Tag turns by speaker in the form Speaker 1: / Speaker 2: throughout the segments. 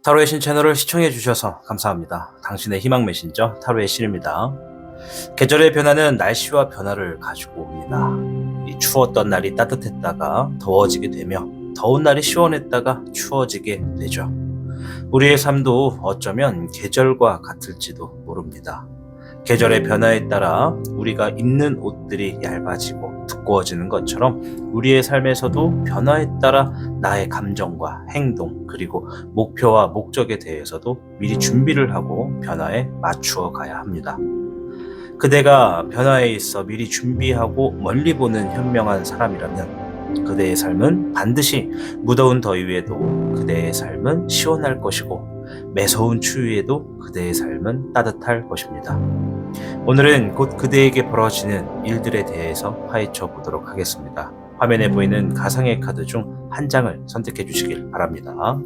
Speaker 1: 타로의 신 채널을 시청해 주셔서 감사합니다. 당신의 희망 메신저 타로의 신입니다. 계절의 변화는 날씨와 변화를 가지고 옵니다. 이 추웠던 날이 따뜻했다가 더워지게 되며 더운 날이 시원했다가 추워지게 되죠. 우리의 삶도 어쩌면 계절과 같을지도 모릅니다. 계절의 변화에 따라 우리가 입는 옷들이 얇아지고 두꺼워지는 것처럼 우리의 삶에서도 변화에 따라 나의 감정과 행동 그리고 목표와 목적에 대해서도 미리 준비를 하고 변화에 맞추어 가야 합니다. 그대가 변화에 있어 미리 준비하고 멀리 보는 현명한 사람이라면 그대의 삶은 반드시 무더운 더위에도 그대의 삶은 시원할 것이고 매서운 추위에도 그대의 삶은 따뜻할 것입니다. 오늘은 곧 그대에게 벌어지는 일들에 대해서 파헤쳐 보도록 하겠습니다. 화면에 보이는 가상의 카드 중 한 장을 선택해 주시길 바랍니다.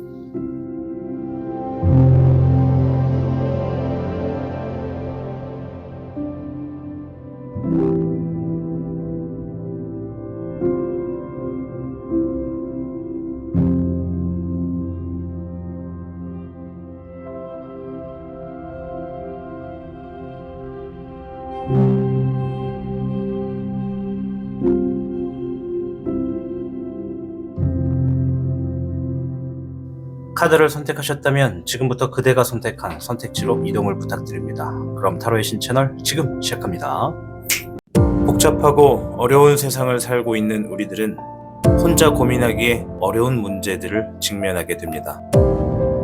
Speaker 1: 카드를 선택하셨다면 지금부터 그대가 선택한 선택지로 이동을 부탁드립니다. 그럼 타로의 신 채널 지금 시작합니다. 복잡하고 어려운 세상을 살고 있는 우리들은 혼자 고민하기에 어려운 문제들을 직면하게 됩니다.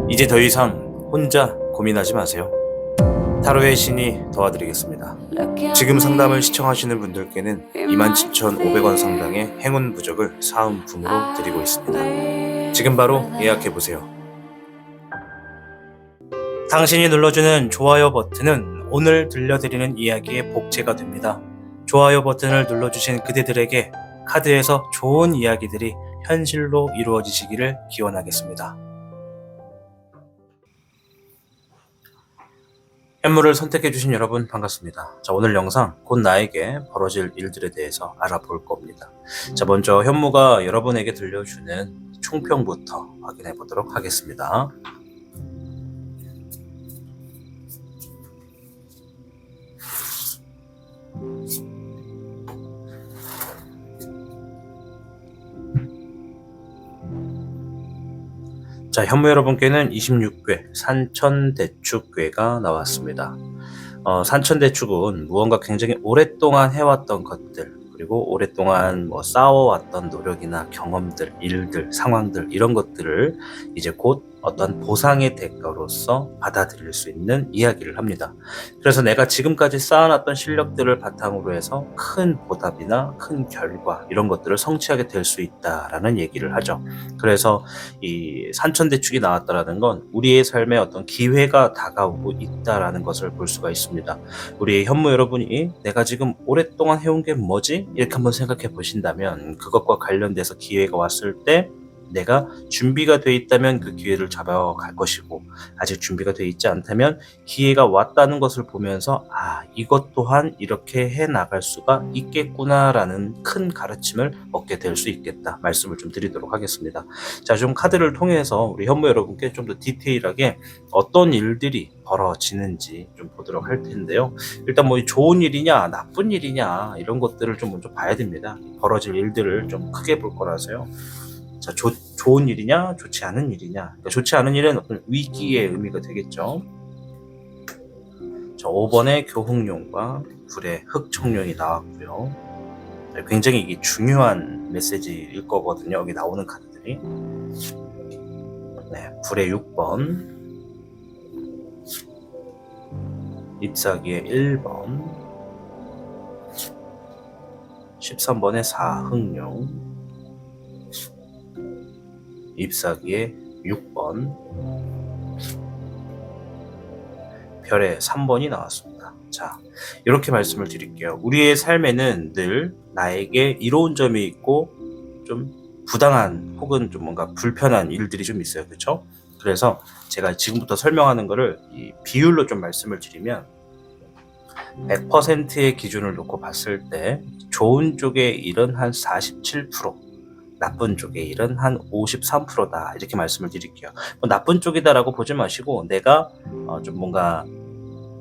Speaker 1: 이제 더 이상 혼자 고민하지 마세요. 타로의 신이 도와드리겠습니다. 지금 상담을 시청하시는 분들께는 27,500원 상당의 행운 부적을 사은품으로 드리고 있습니다. 지금 바로 예약해보세요. 당신이 눌러주는 좋아요 버튼은 오늘 들려드리는 이야기의 복제가 됩니다. 좋아요 버튼을 눌러주신 그대들에게 카드에서 좋은 이야기들이 현실로 이루어지시기를 기원하겠습니다. 현물을 선택해주신 여러분 반갑습니다. 자, 오늘 영상 곧 나에게 벌어질 일들에 대해서 알아볼 겁니다. 자, 먼저 현무가 여러분에게 들려주는 총평부터 확인해 보도록 하겠습니다. 자, 현무 여러분께는 26궤 산천대축궤가 나왔습니다. 산천대축은 무언가 굉장히 오랫동안 해왔던 것들 그리고 오랫동안 쌓아왔던 노력이나 경험들, 일들, 상황들 이런 것들을 이제 곧 어떤 보상의 대가로서 받아들일 수 있는 이야기를 합니다. 그래서 내가 지금까지 쌓아놨던 실력들을 바탕으로 해서 큰 보답이나 큰 결과 이런 것들을 성취하게 될 수 있다라는 얘기를 하죠. 그래서 이 산천대축이 나왔다라는 건 우리의 삶에 어떤 기회가 다가오고 있다라는 것을 볼 수가 있습니다. 우리 현무 여러분이 내가 지금 오랫동안 해온 게 뭐지? 이렇게 한번 생각해 보신다면 그것과 관련돼서 기회가 왔을 때 내가 준비가 돼 있다면 그 기회를 잡아갈 것이고 아직 준비가 돼 있지 않다면 기회가 왔다는 것을 보면서 이것 또한 이렇게 해나갈 수가 있겠구나라는 큰 가르침을 얻게 될 수 있겠다 말씀을 좀 드리도록 하겠습니다. 자, 좀 카드를 통해서 우리 현무 여러분께 좀 더 디테일하게 어떤 일들이 벌어지는지 좀 보도록 할 텐데요. 일단 좋은 일이냐 나쁜 일이냐 이런 것들을 좀 먼저 봐야 됩니다. 벌어질 일들을 좀 크게 볼 거라서요. 자, 좋은 일이냐 좋지 않은 일이냐. 그러니까 좋지 않은 일은 어떤 위기의 의미가 되겠죠. 자, 5번의 교훈용과 불의 흑청룡이 나왔고요. 굉장히 이게 중요한 메시지일 거거든요. 여기 나오는 카드들이. 네, 불의 6번, 잎사귀의 1번, 13번의 사흑룡, 잎사귀의 6번, 별의 3번이 나왔습니다. 자, 이렇게 말씀을 드릴게요. 우리의 삶에는 늘 나에게 이로운 점이 있고 좀 부당한 혹은 좀 뭔가 불편한 일들이 좀 있어요. 그렇죠? 그래서 제가 지금부터 설명하는 거를 이 비율로 좀 말씀을 드리면 100%의 기준을 놓고 봤을 때 좋은 쪽의 일은 한 47%, 나쁜 쪽의 일은 한 53%다 이렇게 말씀을 드릴게요. 뭐 나쁜 쪽이다라고 보지 마시고 내가 좀 뭔가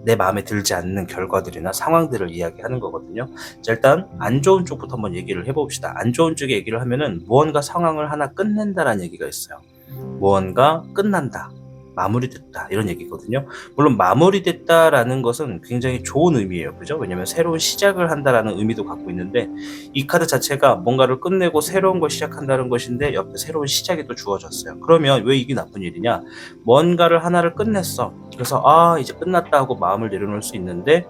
Speaker 1: 내 마음에 들지 않는 결과들이나 상황들을 이야기하는 거거든요. 자, 일단 안 좋은 쪽부터 한번 얘기를 해봅시다. 안 좋은 쪽의 얘기를 하면은 무언가 상황을 하나 끝낸다라는 얘기가 있어요. 무언가 끝난다, 마무리됐다 이런 얘기거든요. 물론 마무리됐다라는 것은 굉장히 좋은 의미예요. 그죠? 왜냐면 새로운 시작을 한다라는 의미도 갖고 있는데 이 카드 자체가 뭔가를 끝내고 새로운 걸 시작한다는 것인데 옆에 새로운 시작이 또 주어졌어요. 그러면 왜 이게 나쁜 일이냐? 뭔가를 하나를 끝냈어. 그래서 이제 끝났다 하고 마음을 내려놓을 수 있는데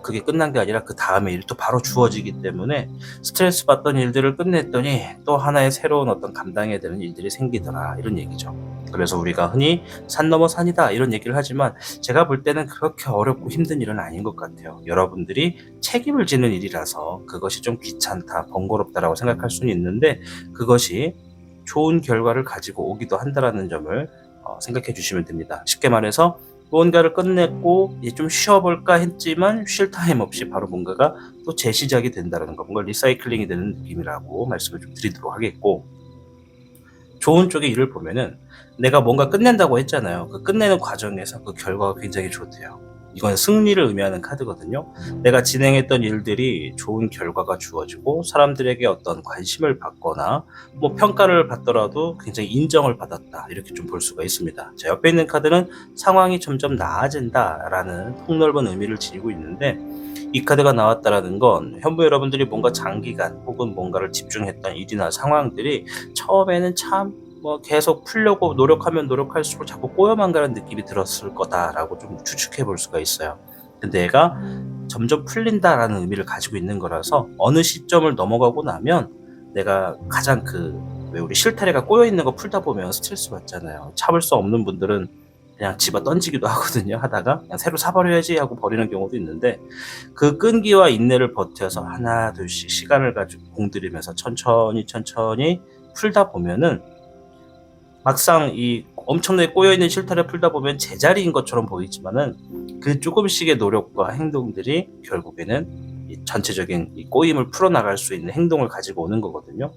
Speaker 1: 그게 끝난 게 아니라 그 다음에 일이 또 바로 주어지기 때문에 스트레스 받던 일들을 끝냈더니 또 하나의 새로운 어떤 감당해야 되는 일들이 생기더라 이런 얘기죠. 그래서 우리가 흔히 산 넘어 산이다 이런 얘기를 하지만 제가 볼 때는 그렇게 어렵고 힘든 일은 아닌 것 같아요. 여러분들이 책임을 지는 일이라서 그것이 좀 귀찮다, 번거롭다라고 생각할 수는 있는데 그것이 좋은 결과를 가지고 오기도 한다라는 점을 생각해 주시면 됩니다. 쉽게 말해서 무언가를 끝냈고 이제 좀 쉬어볼까 했지만 쉴 타임 없이 바로 뭔가가 또 재시작이 된다는 거, 뭔가 리사이클링이 되는 느낌이라고 말씀을 좀 드리도록 하겠고, 좋은 쪽의 일을 보면은 내가 뭔가 끝낸다고 했잖아요. 그 끝내는 과정에서 그 결과가 굉장히 좋대요. 이건 승리를 의미하는 카드거든요. 내가 진행했던 일들이 좋은 결과가 주어지고 사람들에게 어떤 관심을 받거나 뭐 평가를 받더라도 굉장히 인정을 받았다 이렇게 좀 볼 수가 있습니다. 자, 옆에 있는 카드는 상황이 점점 나아진다라는 폭넓은 의미를 지니고 있는데 이 카드가 나왔다라는 건 현무 여러분들이 뭔가 장기간 혹은 뭔가를 집중했던 일이나 상황들이 처음에는 참 계속 풀려고 노력하면 노력할수록 자꾸 꼬여만 가는 느낌이 들었을 거다라고 좀 추측해 볼 수가 있어요. 근데 얘가 점점 풀린다라는 의미를 가지고 있는 거라서 어느 시점을 넘어가고 나면 내가 가장 왜 우리 실타래가 꼬여 있는 거 풀다 보면 스트레스 받잖아요. 참을 수 없는 분들은 그냥 집어 던지기도 하거든요. 하다가 그냥 새로 사버려야지 하고 버리는 경우도 있는데 그 끈기와 인내를 버텨서 하나 둘씩 시간을 가지고 공들이면서 천천히 풀다 보면은 막상 이 엄청나게 꼬여있는 실타래 풀다 보면 제자리인 것처럼 보이지만은 그 조금씩의 노력과 행동들이 결국에는 이 전체적인 이 꼬임을 풀어나갈 수 있는 행동을 가지고 오는 거거든요.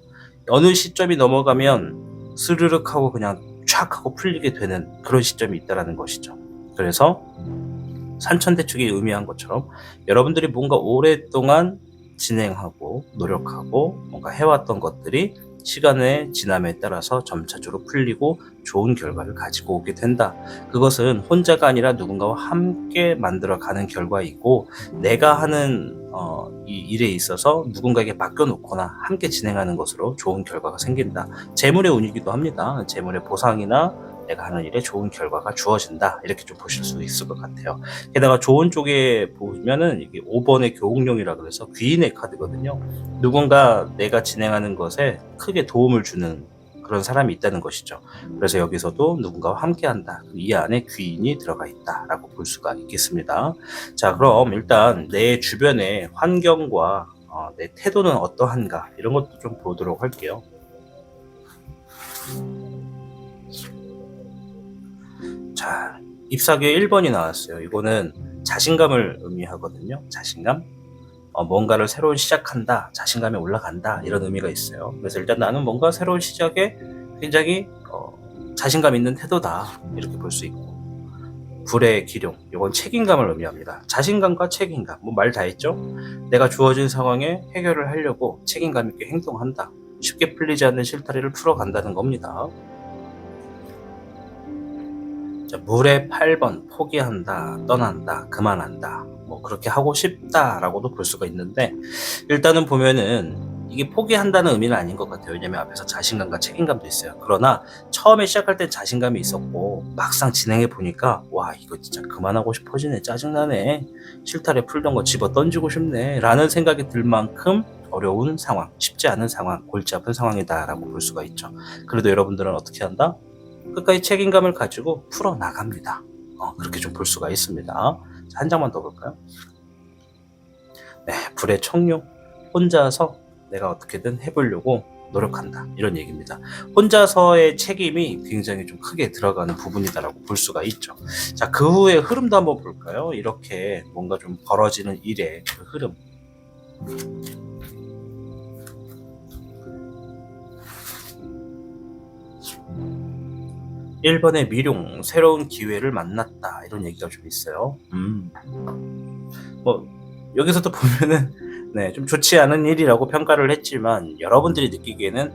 Speaker 1: 어느 시점이 넘어가면 스르륵 하고 그냥 촥 하고 풀리게 되는 그런 시점이 있다라는 것이죠. 그래서 산천대축이 의미한 것처럼 여러분들이 뭔가 오랫동안 진행하고 노력하고 뭔가 해왔던 것들이 시간의 지남에 따라서 점차적으로 풀리고 좋은 결과를 가지고 오게 된다. 그것은 혼자가 아니라 누군가와 함께 만들어가는 결과이고 내가 하는 이 일에 있어서 누군가에게 맡겨놓거나 함께 진행하는 것으로 좋은 결과가 생긴다. 재물의 운이기도 합니다. 재물의 보상이나 내가 하는 일에 좋은 결과가 주어진다. 이렇게 좀 보실 수 있을 것 같아요. 게다가 좋은 쪽에 보면은 이게 5번의 교국룡이라 그래서 귀인의 카드거든요. 누군가 내가 진행하는 것에 크게 도움을 주는 그런 사람이 있다는 것이죠. 그래서 여기서도 누군가와 함께한다. 이 안에 귀인이 들어가 있다라고 볼 수가 있겠습니다. 자, 그럼 일단 내 주변의 환경과 내 태도는 어떠한가 이런 것도 좀 보도록 할게요. 자, ip사귀에 1번이 나왔어요. 이거는 자신감을 의미하거든요. 자신감. 뭔가를 새로운 시작한다, 자신감이 올라간다 이런 의미가 있어요. 그래서 일단 나는 뭔가 새로운 시작에 굉장히 자신감 있는 태도다 이렇게 볼 수 있고, 불의 기룡, 이건 책임감을 의미합니다. 자신감과 책임감, 뭐 말 다 했죠? 내가 주어진 상황에 해결을 하려고 책임감 있게 행동한다. 쉽게 풀리지 않는 실타래를 풀어간다는 겁니다. 자, 물의 8번, 포기한다, 떠난다, 그만한다. 뭐 그렇게 하고 싶다라고도 볼 수가 있는데 일단은 보면은 이게 포기한다는 의미는 아닌 것 같아요. 왜냐면 앞에서 자신감과 책임감도 있어요. 그러나 처음에 시작할 땐 자신감이 있었고 막상 진행해 보니까 와, 이거 진짜 그만하고 싶어지네, 짜증나네, 실타래 풀던 거 집어 던지고 싶네 라는 생각이 들 만큼 어려운 상황, 쉽지 않은 상황, 골치 아픈 상황이다 라고 볼 수가 있죠. 그래도 여러분들은 어떻게 한다? 끝까지 책임감을 가지고 풀어나갑니다. 그렇게 좀 볼 수가 있습니다. 자, 한 장만 더 볼까요? 네, 불의 청룡. 혼자서 내가 어떻게든 해보려고 노력한다 이런 얘기입니다. 혼자서의 책임이 굉장히 좀 크게 들어가는 부분이다라고 볼 수가 있죠. 자, 그 후의 흐름도 한번 볼까요? 이렇게 뭔가 좀 벌어지는 일의 그 흐름. 1번의 미룡, 새로운 기회를 만났다. 이런 얘기가 좀 있어요. 뭐, 여기서도 보면은, 네, 좀 좋지 않은 일이라고 평가를 했지만, 여러분들이 느끼기에는,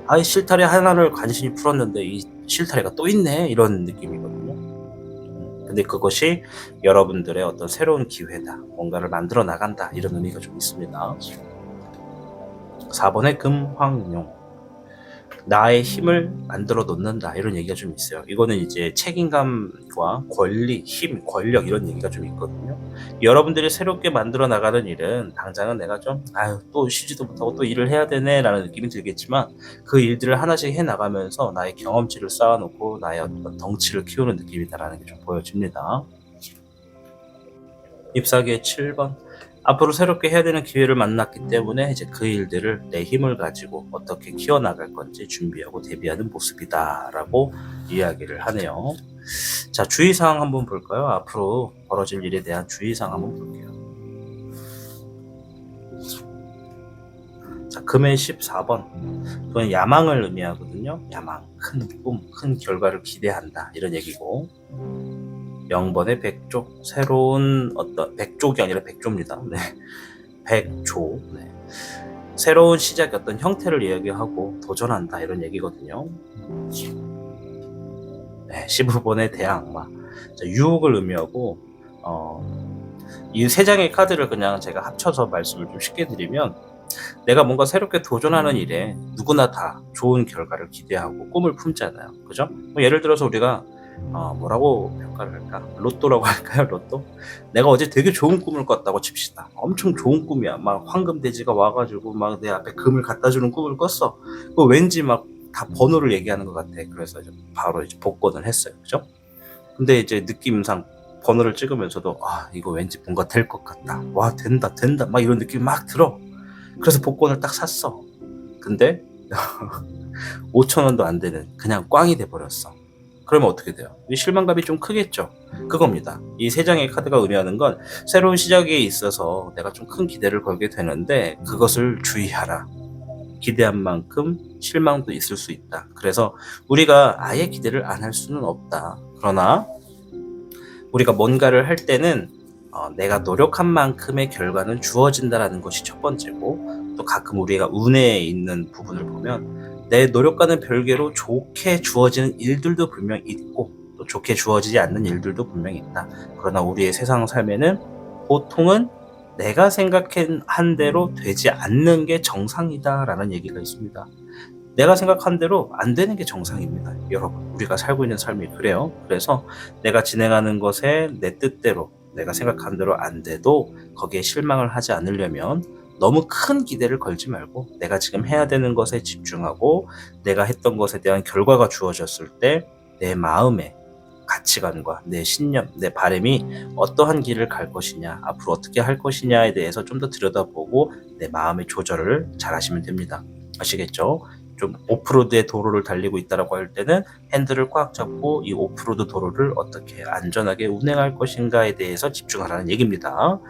Speaker 1: 아, 이 실타래 하나를 간신히 풀었는데, 이 실타래가 또 있네? 이런 느낌이거든요. 근데 그것이 여러분들의 어떤 새로운 기회다. 뭔가를 만들어 나간다. 이런 의미가 좀 있습니다. 4번의 금황룡. 나의 힘을 만들어 놓는다. 이런 얘기가 좀 있어요. 이거는 이제 책임감과 권리, 힘, 권력 이런 얘기가 좀 있거든요. 여러분들이 새롭게 만들어 나가는 일은 당장은 내가 좀 또 쉬지도 못하고 또 일을 해야 되네 라는 느낌이 들겠지만 그 일들을 하나씩 해 나가면서 나의 경험치를 쌓아놓고 나의 어떤 덩치를 키우는 느낌이다라는 게 좀 보여집니다. 잎사귀의 7번. 앞으로 새롭게 해야 되는 기회를 만났기 때문에 이제 그 일들을 내 힘을 가지고 어떻게 키워나갈 건지 준비하고 대비하는 모습이다 라고 이야기를 하네요. 자, 주의사항 한번 볼까요? 앞으로 벌어질 일에 대한 주의사항 한번 볼게요. 자, 금의 14번. 그건 야망을 의미하거든요. 야망, 큰 꿈, 큰 결과를 기대한다 이런 얘기고, 0번의 백조, 새로운 어떤 백족이 아니라 백조입니다. 네, 백조. 네. 새로운 시작의 어떤 형태를 이야기하고 도전한다 이런 얘기거든요. 네, 15번의 대악마. 자, 유혹을 의미하고 이 세 장의 카드를 그냥 제가 합쳐서 말씀을 좀 쉽게 드리면, 내가 뭔가 새롭게 도전하는 일에 누구나 다 좋은 결과를 기대하고 꿈을 품잖아요. 그죠? 뭐 예를 들어서 우리가 뭐라고 평가를 할까? 로또라고 할까요? 로또? 내가 어제 되게 좋은 꿈을 꿨다고 칩시다. 엄청 좋은 꿈이야. 막 황금돼지가 와가지고 막 내 앞에 금을 갖다 주는 꿈을 꿨어. 그 왠지 막 다 번호를 얘기하는 것 같아. 그래서 이제 바로 이제 복권을 했어요. 그죠? 근데 이제 느낌상 번호를 찍으면서도 이거 왠지 뭔가 될 것 같다. 와, 된다. 막 이런 느낌이 막 들어. 그래서 복권을 딱 샀어. 근데 5,000원도 안 되는 그냥 꽝이 돼버렸어. 그러면 어떻게 돼요? 이 실망감이 좀 크겠죠. 그겁니다. 이 세 장의 카드가 의미하는 건 새로운 시작에 있어서 내가 좀 큰 기대를 걸게 되는데 그것을 주의하라. 기대한 만큼 실망도 있을 수 있다. 그래서 우리가 아예 기대를 안 할 수는 없다. 그러나 우리가 뭔가를 할 때는 내가 노력한 만큼의 결과는 주어진다라는 것이 첫 번째고, 또 가끔 우리가 운에 있는 부분을 보면 내 노력과는 별개로 좋게 주어지는 일들도 분명 있고 또 좋게 주어지지 않는 일들도 분명히 있다. 그러나 우리의 세상 삶에는 보통은 내가 생각한 대로 되지 않는 게 정상이다라는 얘기가 있습니다. 내가 생각한 대로 안 되는 게 정상입니다. 여러분, 우리가 살고 있는 삶이 그래요. 그래서 내가 진행하는 것에 내 뜻대로 내가 생각한 대로 안 돼도 거기에 실망을 하지 않으려면 너무 큰 기대를 걸지 말고 내가 지금 해야 되는 것에 집중하고 내가 했던 것에 대한 결과가 주어졌을 때 내 마음의 가치관과 내 신념, 내 바람이 어떠한 길을 갈 것이냐, 앞으로 어떻게 할 것이냐에 대해서 좀 더 들여다보고 내 마음의 조절을 잘 하시면 됩니다. 아시겠죠? 좀 오프로드의 도로를 달리고 있다라고 할 때는 핸들을 꽉 잡고 이 오프로드 도로를 어떻게 안전하게 운행할 것인가에 대해서 집중하라는 얘기입니다.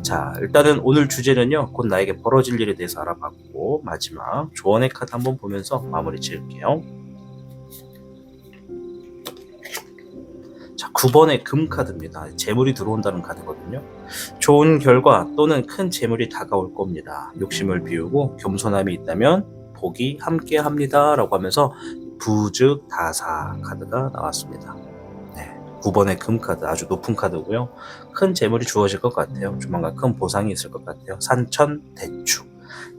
Speaker 1: 자, 일단은 오늘 주제는요, 곧 나에게 벌어질 일에 대해서 알아봤고, 마지막 조언의 카드 한번 보면서 마무리 지을게요. 자, 9번의 금 카드입니다. 재물이 들어온다는 카드거든요. 좋은 결과 또는 큰 재물이 다가올 겁니다. 욕심을 비우고 겸손함이 있다면 복이 함께 합니다 라고 하면서 부즉다사 카드가 나왔습니다. 네, 9번의 금 카드, 아주 높은 카드고요. 큰 재물이 주어질 것 같아요. 조만간 큰 보상이 있을 것 같아요. 산천대축,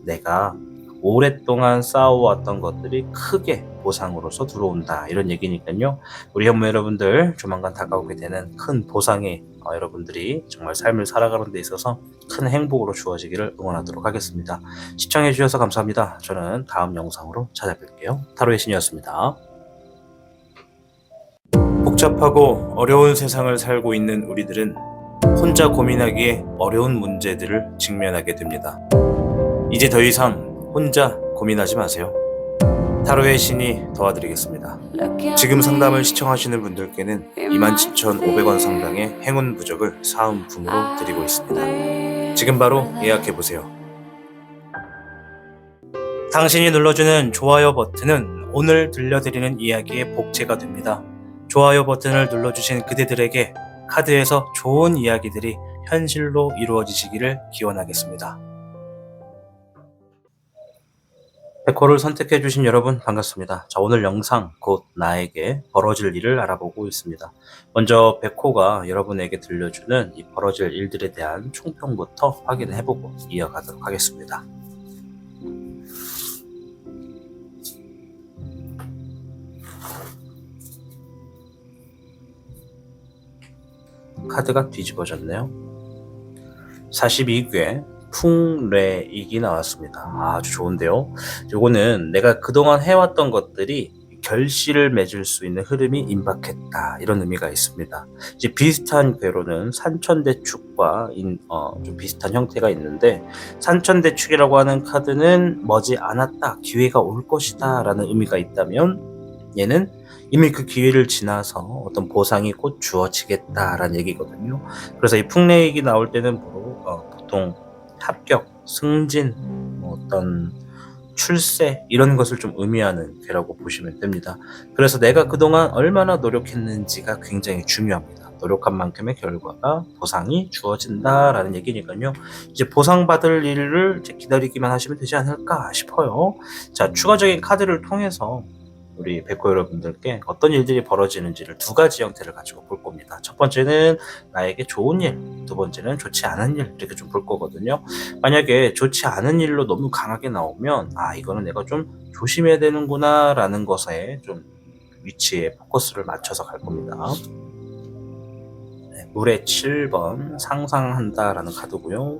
Speaker 1: 내가 오랫동안 쌓아왔던 것들이 크게 보상으로서 들어온다 이런 얘기니까요. 우리 현무 여러분들 조만간 다가오게 되는 큰 보상에 여러분들이 정말 삶을 살아가는 데 있어서 큰 행복으로 주어지기를 응원하도록 하겠습니다. 시청해 주셔서 감사합니다. 저는 다음 영상으로 찾아뵐게요. 타로의 신이었습니다. 복잡하고 어려운 세상을 살고 있는 우리들은 혼자 고민하기에 어려운 문제들을 직면하게 됩니다. 이제 더 이상 혼자 고민하지 마세요. 타로의 신이 도와드리겠습니다. 지금 상담을 시청하시는 분들께는 27,500원 상당의 행운 부적을 사은품으로 드리고 있습니다. 지금 바로 예약해보세요. 당신이 눌러주는 좋아요 버튼은 오늘 들려드리는 이야기의 복제가 됩니다. 좋아요 버튼을 눌러주신 그대들에게 카드에서 좋은 이야기들이 현실로 이루어지시기를 기원하겠습니다. 백호를 선택해주신 여러분 반갑습니다. 자, 오늘 영상 곧 나에게 벌어질 일을 알아보고 있습니다. 먼저 백호가 여러분에게 들려주는 이 벌어질 일들에 대한 총평부터 확인해보고 이어가도록 하겠습니다. 카드가 뒤집어졌네요. 42괴 풍래익이 나왔습니다. 아주 좋은데요. 요거는 내가 그동안 해왔던 것들이 결실을 맺을 수 있는 흐름이 임박했다, 이런 의미가 있습니다. 이제 비슷한 궤로는 산천대축과 좀 비슷한 형태가 있는데, 산천대축이라고 하는 카드는 머지 않았다, 기회가 올 것이다 라는 의미가 있다면, 얘는 이미 그 기회를 지나서 어떤 보상이 곧 주어지겠다라는 얘기거든요. 그래서 이 풍래익이 나올 때는 보통 합격, 승진, 어떤 출세, 이런 것을 좀 의미하는 괴라고 보시면 됩니다. 그래서 내가 그동안 얼마나 노력했는지가 굉장히 중요합니다. 노력한 만큼의 결과가, 보상이 주어진다라는 얘기니까요. 이제 보상받을 일을 이제 기다리기만 하시면 되지 않을까 싶어요. 자, 추가적인 카드를 통해서 우리 백호 여러분들께 어떤 일들이 벌어지는지를 두 가지 형태를 가지고 볼 겁니다. 첫 번째는 나에게 좋은 일, 두 번째는 좋지 않은 일, 이렇게 좀 볼 거거든요. 만약에 좋지 않은 일로 너무 강하게 나오면 이거는 내가 좀 조심해야 되는구나 라는 것에 좀 위치에 포커스를 맞춰서 갈 겁니다. 물의 7번 상상한다 라는 카드고요.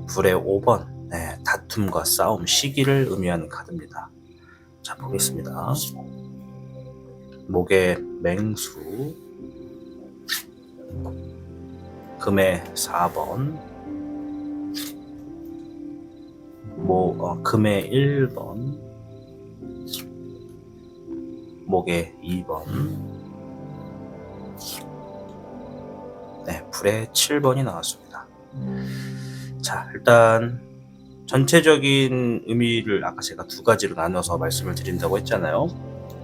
Speaker 1: 불의 5번 다툼과 싸움, 시기를 의미하는 카드입니다. 자, 보겠습니다. 목의 맹수, 금의 4번, 금의 1번, 목의 2번, 불의 7번이 나왔습니다. 자, 일단 전체적인 의미를 아까 제가 두 가지로 나눠서 말씀을 드린다고 했잖아요.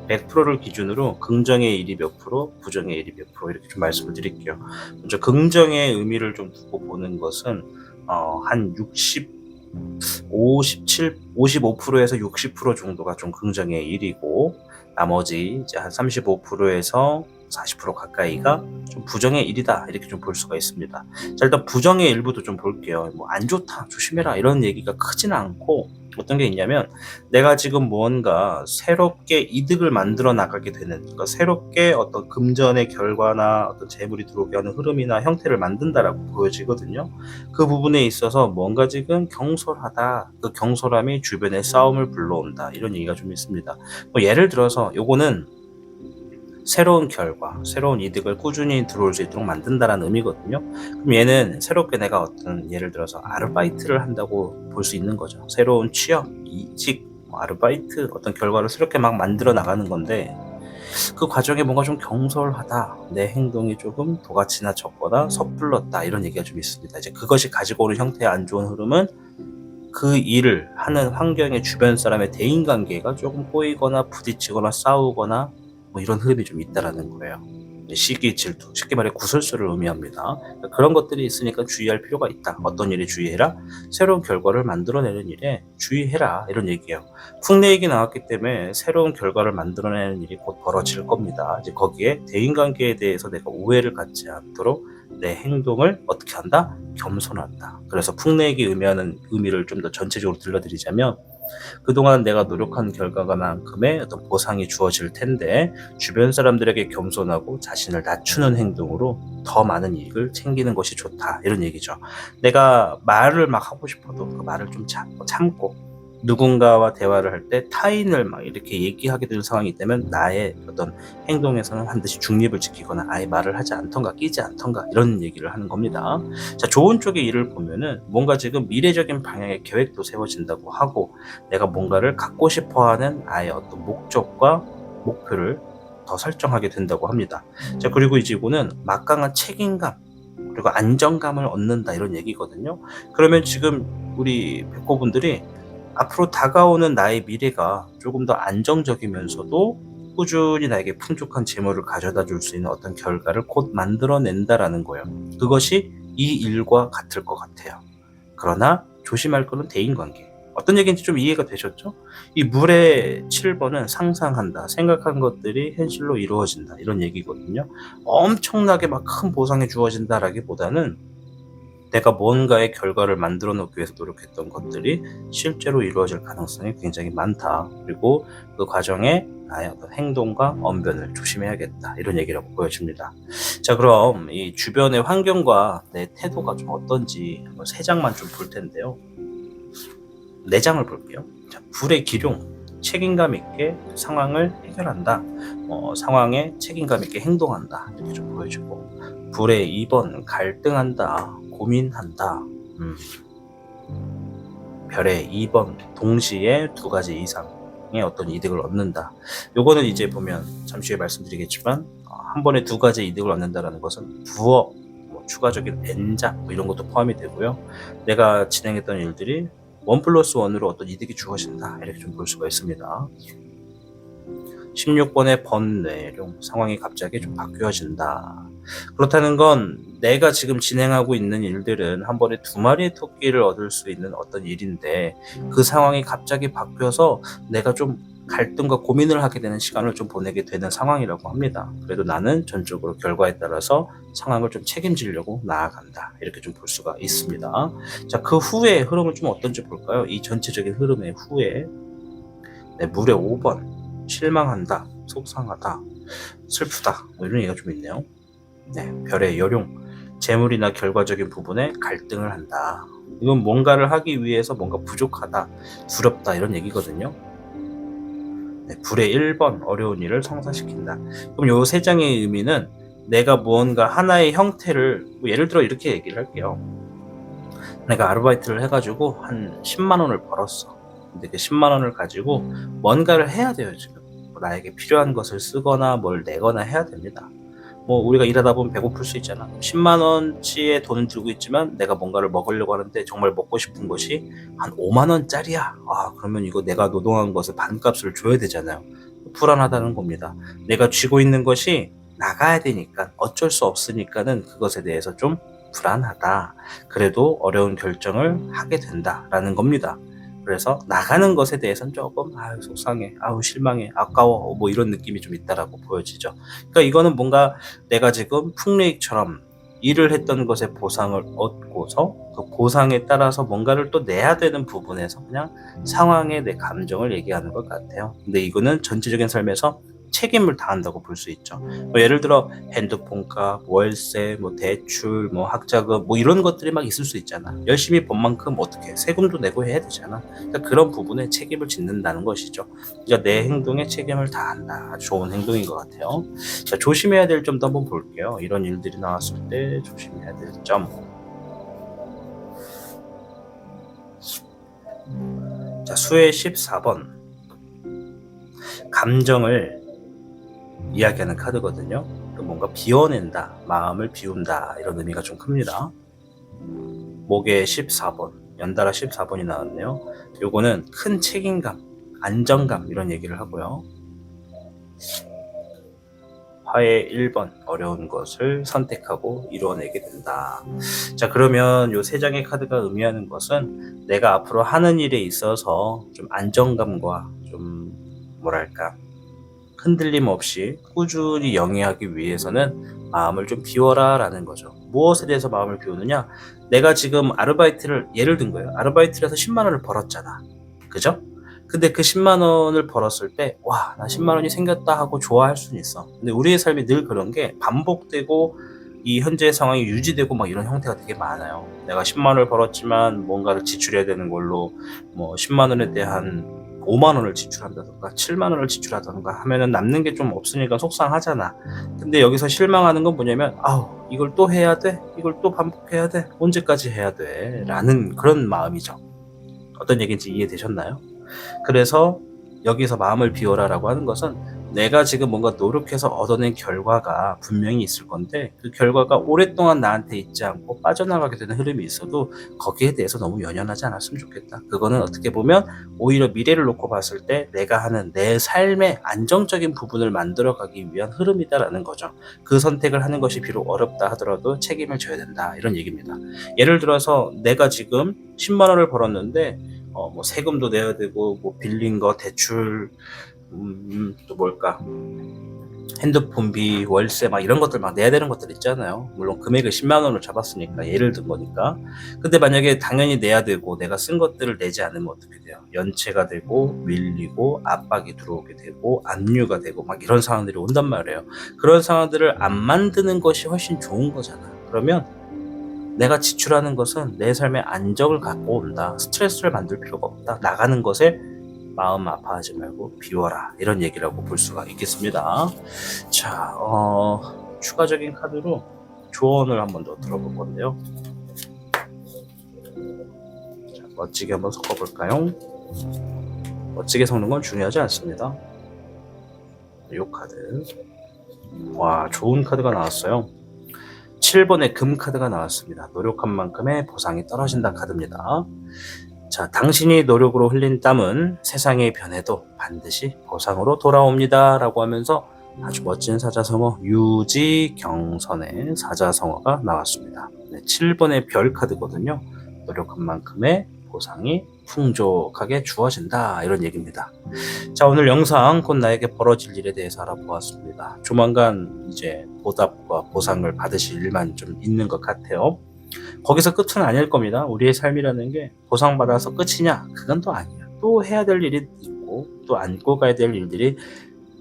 Speaker 1: 100%를 기준으로 긍정의 일이 몇 프로, 부정의 일이 몇 프로, 이렇게 좀 말씀을 드릴게요. 먼저 긍정의 의미를 좀 두고 보는 것은 한 55%에서 60% 정도가 좀 긍정의 일이고, 나머지 이제 한 35%에서 40% 가까이가 좀 부정의 일이다, 이렇게 좀 볼 수가 있습니다. 자, 일단 부정의 일부터 좀 볼게요. 안 좋다, 조심해라, 이런 얘기가 크지는 않고, 어떤 게 있냐면 내가 지금 무언가 새롭게 이득을 만들어 나가게 되는, 그러니까 새롭게 어떤 금전의 결과나 어떤 재물이 들어오게 하는 흐름이나 형태를 만든다라고 보여지거든요. 그 부분에 있어서 뭔가 지금 경솔하다, 그 경솔함이 주변에 싸움을 불러온다, 이런 얘기가 좀 있습니다. 예를 들어서 요거는 새로운 결과, 새로운 이득을 꾸준히 들어올 수 있도록 만든다라는 의미거든요. 그럼 얘는 새롭게 내가 어떤, 예를 들어서 아르바이트를 한다고 볼 수 있는 거죠. 새로운 취업, 이직, 아르바이트, 어떤 결과를 새롭게 막 만들어 나가는 건데, 그 과정에 뭔가 좀 경솔하다, 내 행동이 조금 도가 지나쳤거나 섣불렀다, 이런 얘기가 좀 있습니다. 이제 그것이 가지고 오는 형태의 안 좋은 흐름은 그 일을 하는 환경의 주변 사람의 대인관계가 조금 꼬이거나 부딪히거나 싸우거나 이런 흐름이 좀 있다라는 거예요. 시기, 질투, 쉽게 말해 구설수를 의미합니다. 그런 것들이 있으니까 주의할 필요가 있다. 어떤 일에 주의해라? 새로운 결과를 만들어내는 일에 주의해라, 이런 얘기예요. 풍래익이 나왔기 때문에 새로운 결과를 만들어내는 일이 곧 벌어질 겁니다. 이제 거기에 대인관계에 대해서 내가 오해를 갖지 않도록 내 행동을 어떻게 한다? 겸손한다. 그래서 풍래익이 의미하는 의미를 좀 더 전체적으로 들려드리자면, 그동안 내가 노력한 결과만큼의 어떤 보상이 주어질 텐데, 주변 사람들에게 겸손하고 자신을 낮추는 행동으로 더 많은 이익을 챙기는 것이 좋다, 이런 얘기죠. 내가 말을 막 하고 싶어도 그 말을 좀 참고 누군가와 대화를 할 때 타인을 막 이렇게 얘기하게 되는 상황이 있다면 나의 어떤 행동에서는 반드시 중립을 지키거나 아예 말을 하지 않던가 끼지 않던가, 이런 얘기를 하는 겁니다. 자, 좋은 쪽의 일을 보면은 뭔가 지금 미래적인 방향의 계획도 세워진다고 하고, 내가 뭔가를 갖고 싶어하는 아예 어떤 목적과 목표를 더 설정하게 된다고 합니다. 자, 그리고 이거는 막강한 책임감 그리고 안정감을 얻는다, 이런 얘기거든요. 그러면 지금 우리 백호분들이 앞으로 다가오는 나의 미래가 조금 더 안정적이면서도 꾸준히 나에게 풍족한 재물을 가져다 줄 수 있는 어떤 결과를 곧 만들어낸다라는 거예요. 그것이 이 일과 같을 것 같아요. 그러나 조심할 거는 대인관계. 어떤 얘기인지 좀 이해가 되셨죠? 이 물의 7번은 상상한다, 생각한 것들이 현실로 이루어진다, 이런 얘기거든요. 엄청나게 막 큰 보상이 주어진다라기보다는 내가 뭔가의 결과를 만들어 놓기 위해서 노력했던 것들이 실제로 이루어질 가능성이 굉장히 많다. 그리고 그 과정에 나의 어떤 행동과 언변을 조심해야겠다, 이런 얘기라고 보여집니다. 자, 그럼 이 주변의 환경과 내 태도가 좀 어떤지 한번 세 장만 좀 볼 텐데요. 네 장을 볼게요. 자, 불의 기룡, 책임감 있게 상황을 해결한다. 상황에 책임감 있게 행동한다, 이렇게 좀 보여주고, 불의 2번 갈등한다, 고민한다. 별의 2번 동시에 두 가지 이상의 어떤 이득을 얻는다. 요거는 이제 보면 잠시 후에 말씀드리겠지만 한 번에 두 가지 이득을 얻는다라는 것은 부업, 추가적인 엔작 이런 것도 포함이 되고요. 내가 진행했던 일들이 1+1으로 어떤 이득이 주어진다, 이렇게 좀 볼 수가 있습니다. 16번의 번뇌룡, 상황이 갑자기 좀 바뀌어진다. 그렇다는 건 내가 지금 진행하고 있는 일들은 한 번에 두 마리의 토끼를 얻을 수 있는 어떤 일인데, 그 상황이 갑자기 바뀌어서 내가 좀 갈등과 고민을 하게 되는 시간을 좀 보내게 되는 상황이라고 합니다. 그래도 나는 전적으로 결과에 따라서 상황을 좀 책임지려고 나아간다, 이렇게 좀 볼 수가 있습니다. 자, 그 후의 흐름은 좀 어떤지 볼까요? 이 전체적인 흐름의 후에 물의 5번 실망한다, 속상하다, 슬프다, 이런 얘기가 좀 있네요. 별의 여룡, 재물이나 결과적인 부분에 갈등을 한다. 이건 뭔가를 하기 위해서 뭔가 부족하다, 두렵다, 이런 얘기거든요. 불의 1번 어려운 일을 성사시킨다. 그럼 요 세 장의 의미는 내가 무언가 하나의 형태를, 예를 들어 이렇게 얘기를 할게요. 내가 아르바이트를 해가지고 한 10만 원을 벌었어. 근데 그 10만 원을 가지고 뭔가를 해야 돼요. 지금 나에게 필요한 것을 쓰거나 뭘 내거나 해야 됩니다. 우리가 일하다 보면 배고플 수 있잖아. 10만 원치의 돈을 들고 있지만 내가 뭔가를 먹으려고 하는데 정말 먹고 싶은 것이 한 5만 원짜리야. 그러면 이거 내가 노동한 것의 반값을 줘야 되잖아요. 불안하다는 겁니다. 내가 쥐고 있는 것이 나가야 되니까, 어쩔 수 없으니까는 그것에 대해서 좀 불안하다. 그래도 어려운 결정을 하게 된다라는 겁니다. 그래서 나가는 것에 대해서는 조금 속상해, 실망해, 아까워, 이런 느낌이 좀 있다라고 보여지죠. 그러니까 이거는 뭔가 내가 지금 풍레익처럼 일을 했던 것에 보상을 얻고서 그 보상에 따라서 뭔가를 또 내야 되는 부분에서 그냥 상황에 내 감정을 얘기하는 것 같아요. 근데 이거는 전체적인 삶에서 책임을 다한다고 볼 수 있죠. 예를 들어 핸드폰값, 월세, 대출, 학자금 이런 것들이 막 있을 수 있잖아. 열심히 번 만큼 어떻게 세금도 내고 해야 되잖아. 그러니까 그런 부분에 책임을 짓는다는 것이죠. 그러니까 내 행동에 책임을 다한다. 아주 좋은 행동인 것 같아요. 자, 조심해야 될 점도 한번 볼게요. 이런 일들이 나왔을 때 조심해야 될 점. 자, 수의 14번. 감정을 이야기하는 카드거든요. 뭔가 비워낸다, 마음을 비운다, 이런 의미가 좀 큽니다. 목의 14번, 연달아 14번이 나왔네요. 요거는 큰 책임감, 안정감, 이런 얘기를 하고요. 화의 1번, 어려운 것을 선택하고 이루어내게 된다. 자, 그러면 요 세 장의 카드가 의미하는 것은 내가 앞으로 하는 일에 있어서 좀 안정감과 좀 흔들림 없이 꾸준히 영위하기 위해서는 마음을 좀 비워라 라는 거죠. 무엇에 대해서 마음을 비우느냐? 내가 지금 아르바이트를, 예를 든 거예요. 아르바이트를 해서 10만 원을 벌었잖아. 그죠? 근데 그 10만 원을 벌었을 때 나 10만 원이 생겼다 하고 좋아할 수는 있어. 근데 우리의 삶이 늘 그런 게 반복되고 이 현재의 상황이 유지되고 이런 형태가 되게 많아요. 내가 10만 원을 벌었지만 뭔가를 지출해야 되는 걸로 10만 원에 대한 5만 원을 지출한다던가 7만 원을 지출하던가 하면은 남는 게 좀 없으니까 속상하잖아. 근데 여기서 실망하는 건 뭐냐면 이걸 또 해야 돼? 이걸 또 반복해야 돼? 언제까지 해야 돼? 라는 그런 마음이죠. 어떤 얘기인지 이해되셨나요? 그래서 여기서 마음을 비워라 라고 하는 것은 내가 지금 뭔가 노력해서 얻어낸 결과가 분명히 있을 건데 그 결과가 오랫동안 나한테 있지 않고 빠져나가게 되는 흐름이 있어도 거기에 대해서 너무 연연하지 않았으면 좋겠다. 그거는 어떻게 보면 오히려 미래를 놓고 봤을 때 내가 하는 내 삶의 안정적인 부분을 만들어가기 위한 흐름이다라는 거죠. 그 선택을 하는 것이 비록 어렵다 하더라도 책임을 져야 된다, 이런 얘기입니다. 예를 들어서 내가 지금 10만 원을 벌었는데 뭐 세금도 내야 되고 뭐 빌린 거 대출, 또 뭘까, 핸드폰비, 월세 막 이런 것들 막 내야 되는 것들 있잖아요. 물론 금액을 10만 원으로 잡았으니까 예를 든 거니까. 근데 만약에 당연히 내야 되고 내가 쓴 것들을 내지 않으면 어떻게 돼요? 연체가 되고 밀리고 압박이 들어오게 되고 압류가 되고 막 이런 상황들이 온단 말이에요. 그런 상황들을 안 만드는 것이 훨씬 좋은 거잖아. 그러면 내가 지출하는 것은 내 삶의 안정을 갖고 온다. 스트레스를 만들 필요가 없다. 나가는 것에 마음 아파하지 말고 비워라, 이런 얘기라고 볼 수가 있겠습니다. 자, 추가적인 카드로 조언을 한번 더 들어볼 건데요. 자, 멋지게 한번 섞어볼까요? 멋지게 섞는 건 중요하지 않습니다. 이 카드, 와, 좋은 카드가 나왔어요. 7번의 금 카드가 나왔습니다. 노력한 만큼의 보상이 떨어진다 카드입니다. 자, 당신이 노력으로 흘린 땀은 세상의 변해도 반드시 보상으로 돌아옵니다 라고 하면서 아주 멋진 사자성어 유지경선의 사자성어가 나왔습니다. 네, 7번의 별 카드거든요. 노력한 만큼의 보상이 풍족하게 주어진다, 이런 얘기입니다. 자, 오늘 영상 곧 나에게 벌어질 일에 대해서 알아보았습니다. 조만간 이제 보답과 보상을 받으실 일만 좀 있는 것 같아요. 거기서 끝은 아닐 겁니다. 우리의 삶이라는 게 보상받아서 끝이냐? 그건 또 아니에요. 또 해야 될 일이 있고 또 안고 가야 될 일들이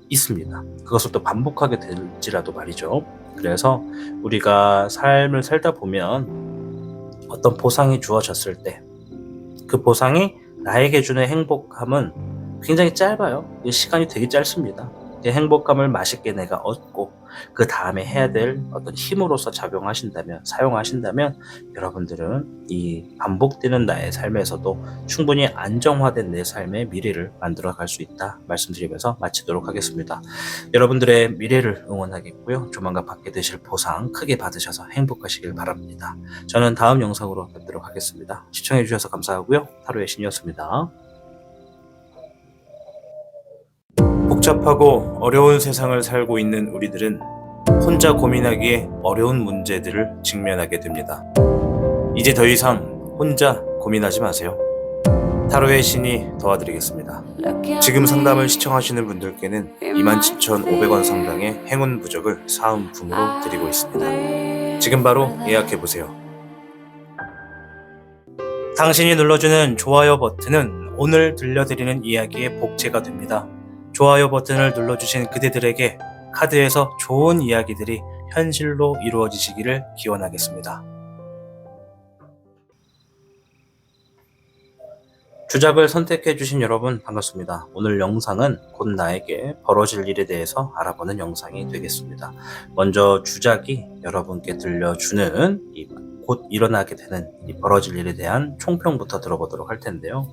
Speaker 1: 있습니다. 그것을 또 반복하게 될지라도 말이죠. 그래서 우리가 삶을 살다 보면 어떤 보상이 주어졌을 때 그 보상이 나에게 주는 행복함은 굉장히 짧아요. 시간이 되게 짧습니다. 그 행복감을 맛있게 내가 얻고 그 다음에 해야 될 어떤 힘으로서 작용하신다면, 사용하신다면 여러분들은 이 반복되는 나의 삶에서도 충분히 안정화된 내 삶의 미래를 만들어갈 수 있다 말씀드리면서 마치도록 하겠습니다. 여러분들의 미래를 응원하겠고요. 조만간 받게 되실 보상 크게 받으셔서 행복하시길 바랍니다. 저는 다음 영상으로 뵙도록 하겠습니다. 시청해주셔서 감사하고요. 타로의 신이었습니다. 복잡하고 어려운 세상을 살고 있는 우리들은 혼자 고민하기에 어려운 문제들을 직면하게 됩니다. 이제 더 이상 혼자 고민하지 마세요. 타로의 신이 도와드리겠습니다. 지금 상담을 시청하시는 분들께는 27,500원 상당의 행운 부적을 사은품으로 드리고 있습니다. 지금 바로 예약해보세요. 당신이 눌러주는 좋아요 버튼은 오늘 들려드리는 이야기의 복제가 됩니다. 좋아요 버튼을 눌러주신 그대들에게 카드에서 좋은 이야기들이 현실로 이루어지시기를 기원하겠습니다. 주작을 선택해주신 여러분 반갑습니다. 오늘 영상은 곧 나에게 벌어질 일에 대해서 알아보는 영상이 되겠습니다. 먼저 주작이 여러분께 들려주는 곧 일어나게 되는 이 벌어질 일에 대한 총평부터 들어보도록 할 텐데요.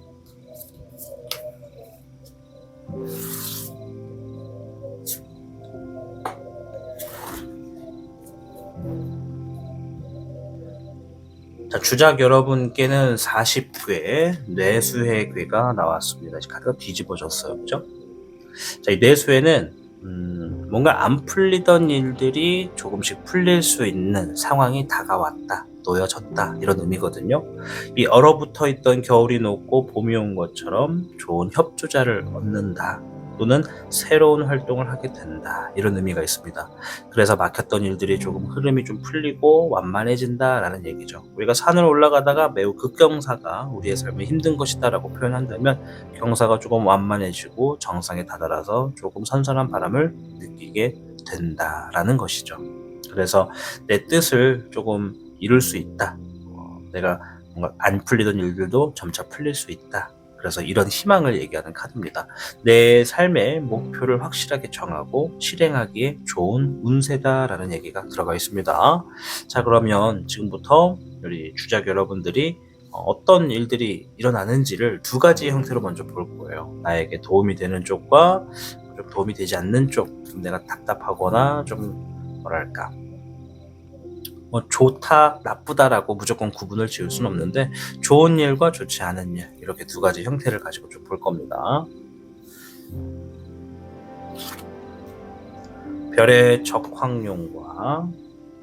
Speaker 1: 자, 주작 여러분께는 40궤 뇌수의 궤가 나왔습니다. 카드가 뒤집어졌어요. 그죠? 자, 이 뇌수에는 뭔가 안 풀리던 일들이 조금씩 풀릴 수 있는 상황이 다가왔다, 놓여졌다, 이런 의미거든요. 이 얼어붙어 있던 겨울이 녹고 봄이 온 것처럼 좋은 협조자를 얻는다, 또는 새로운 활동을 하게 된다, 이런 의미가 있습니다. 그래서 막혔던 일들이 조금 흐름이 좀 풀리고 완만해진다라는 얘기죠. 우리가 산을 올라가다가 매우 극경사가 우리의 삶에 힘든 것이다라고 표현한다면 경사가 조금 완만해지고 정상에 다다라서 조금 선선한 바람을 느끼게 된다라는 것이죠. 그래서 내 뜻을 조금 이룰 수 있다. 내가 뭔가 안 풀리던 일들도 점차 풀릴 수 있다. 그래서 이런 희망을 얘기하는 카드입니다. 내 삶의 목표를 확실하게 정하고 실행하기에 좋은 운세다라는 얘기가 들어가 있습니다. 자, 그러면 지금부터 우리 주작 여러분들이 어떤 일들이 일어나는지를 두 가지 형태로 먼저 볼 거예요. 나에게 도움이 되는 쪽과 좀 도움이 되지 않는 쪽, 좀 내가 답답하거나 좀 뭐랄까 뭐 좋다 나쁘다라고 무조건 구분을 지을 수는 없는데 좋은 일과 좋지 않은 일 이렇게 두 가지 형태를 가지고 좀 볼 겁니다. 별의 적황용과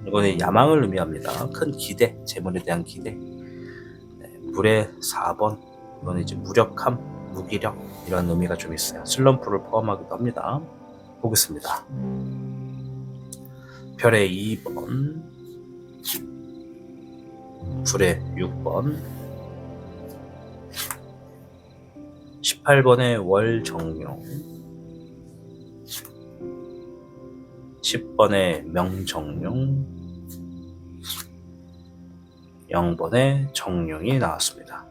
Speaker 1: 이거는 야망을 의미합니다. 큰 기대, 재물에 대한 기대. 네, 물의 4번 이거는 이제 무력함, 무기력 이런 의미가 좀 있어요. 슬럼프를 포함하기도 합니다. 보겠습니다. 별의 2번, 불의 6번, 18번의 월정용, 10번의 명정용, 0번의 정용이 나왔습니다.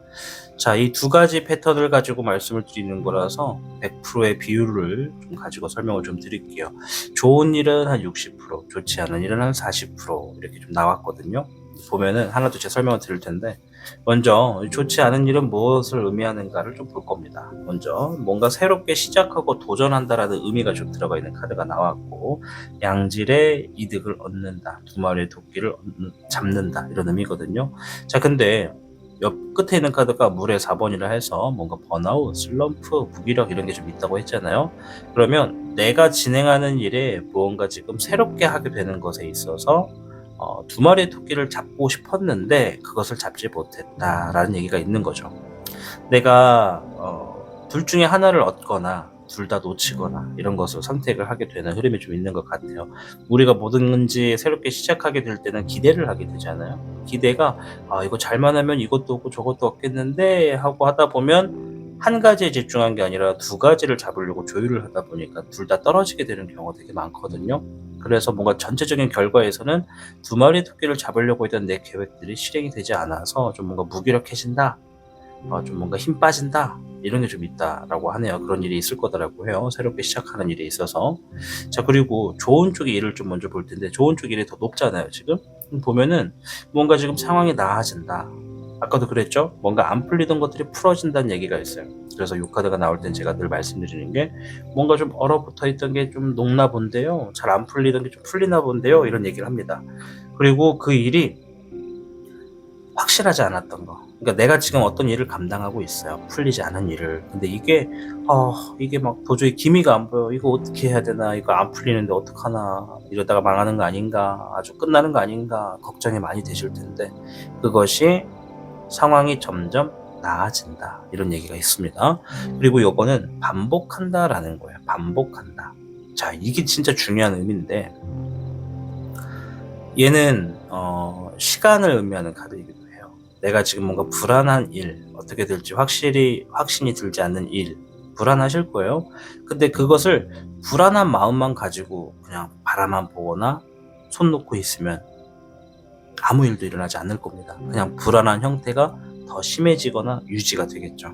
Speaker 1: 자, 이 두 가지 패턴을 가지고 말씀을 드리는 거라서 100%의 비율을 좀 가지고 설명을 좀 드릴게요. 좋은 일은 한 60%, 좋지 않은 일은 한 40% 이렇게 좀 나왔거든요. 보면은 하나도 제 설명을 드릴 텐데 먼저 좋지 않은 일은 무엇을 의미하는가를 좀 볼 겁니다. 먼저 뭔가 새롭게 시작하고 도전한다라는 의미가 좀 들어가 있는 카드가 나왔고 양질의 이득을 얻는다, 두 마리의 토끼를 잡는다 이런 의미거든요. 자, 근데 옆 끝에 있는 카드가 물의 4번이라 해서 뭔가 번아웃, 슬럼프, 무기력 이런 게 좀 있다고 했잖아요. 그러면 내가 진행하는 일에 무언가 지금 새롭게 하게 되는 것에 있어서 두 마리의 토끼를 잡고 싶었는데 그것을 잡지 못했다라는 얘기가 있는 거죠. 내가 둘 중에 하나를 얻거나 둘 다 놓치거나 이런 것을 선택을 하게 되는 흐름이 좀 있는 것 같아요. 우리가 뭐든지 새롭게 시작하게 될 때는 기대를 하게 되잖아요. 기대가 이거 잘만 하면 이것도 없고 저것도 없겠는데 하고 하다 보면 한 가지에 집중한 게 아니라 두 가지를 잡으려고 조율을 하다 보니까 둘 다 떨어지게 되는 경우가 되게 많거든요. 그래서 뭔가 전체적인 결과에서는 두 마리 토끼를 잡으려고 했던 내 계획들이 실행이 되지 않아서 좀 뭔가 무기력해진다, 좀 뭔가 힘 빠진다 이런 게 좀 있다라고 하네요. 그런 일이 있을 거다라고 해요. 새롭게 시작하는 일에 있어서. 자, 그리고 좋은 쪽의 일을 좀 먼저 볼 텐데 좋은 쪽 일이 더 높잖아요. 지금 보면은 뭔가 지금 상황이 나아진다. 아까도 그랬죠? 뭔가 안 풀리던 것들이 풀어진다는 얘기가 있어요. 그래서 이 카드가 나올 땐 제가 늘 말씀드리는 게 뭔가 좀 얼어붙어 있던 게 좀 녹나 본데요, 잘 안 풀리던 게 좀 풀리나 본데요 이런 얘기를 합니다. 그리고 그 일이 확실하지 않았던 거, 그러니까 내가 지금 어떤 일을 감당하고 있어요, 풀리지 않은 일을. 근데 이게 막 도저히 기미가 안 보여. 이거 어떻게 해야 되나, 이거 안 풀리는데 어떡하나, 이러다가 망하는 거 아닌가, 아주 끝나는 거 아닌가 걱정이 많이 되실 텐데 그것이 상황이 점점 나아진다 이런 얘기가 있습니다. 그리고 요거는 반복한다라는 거예요. 반복한다. 자, 이게 진짜 중요한 의미인데 얘는 시간을 의미하는 카드이기도 해요. 내가 지금 뭔가 불안한 일, 어떻게 될지 확신이 들지 않는 일, 불안하실 거예요. 근데 그것을 불안한 마음만 가지고 그냥 바라만 보거나 손 놓고 있으면 아무 일도 일어나지 않을 겁니다. 그냥 불안한 형태가 더 심해지거나 유지가 되겠죠.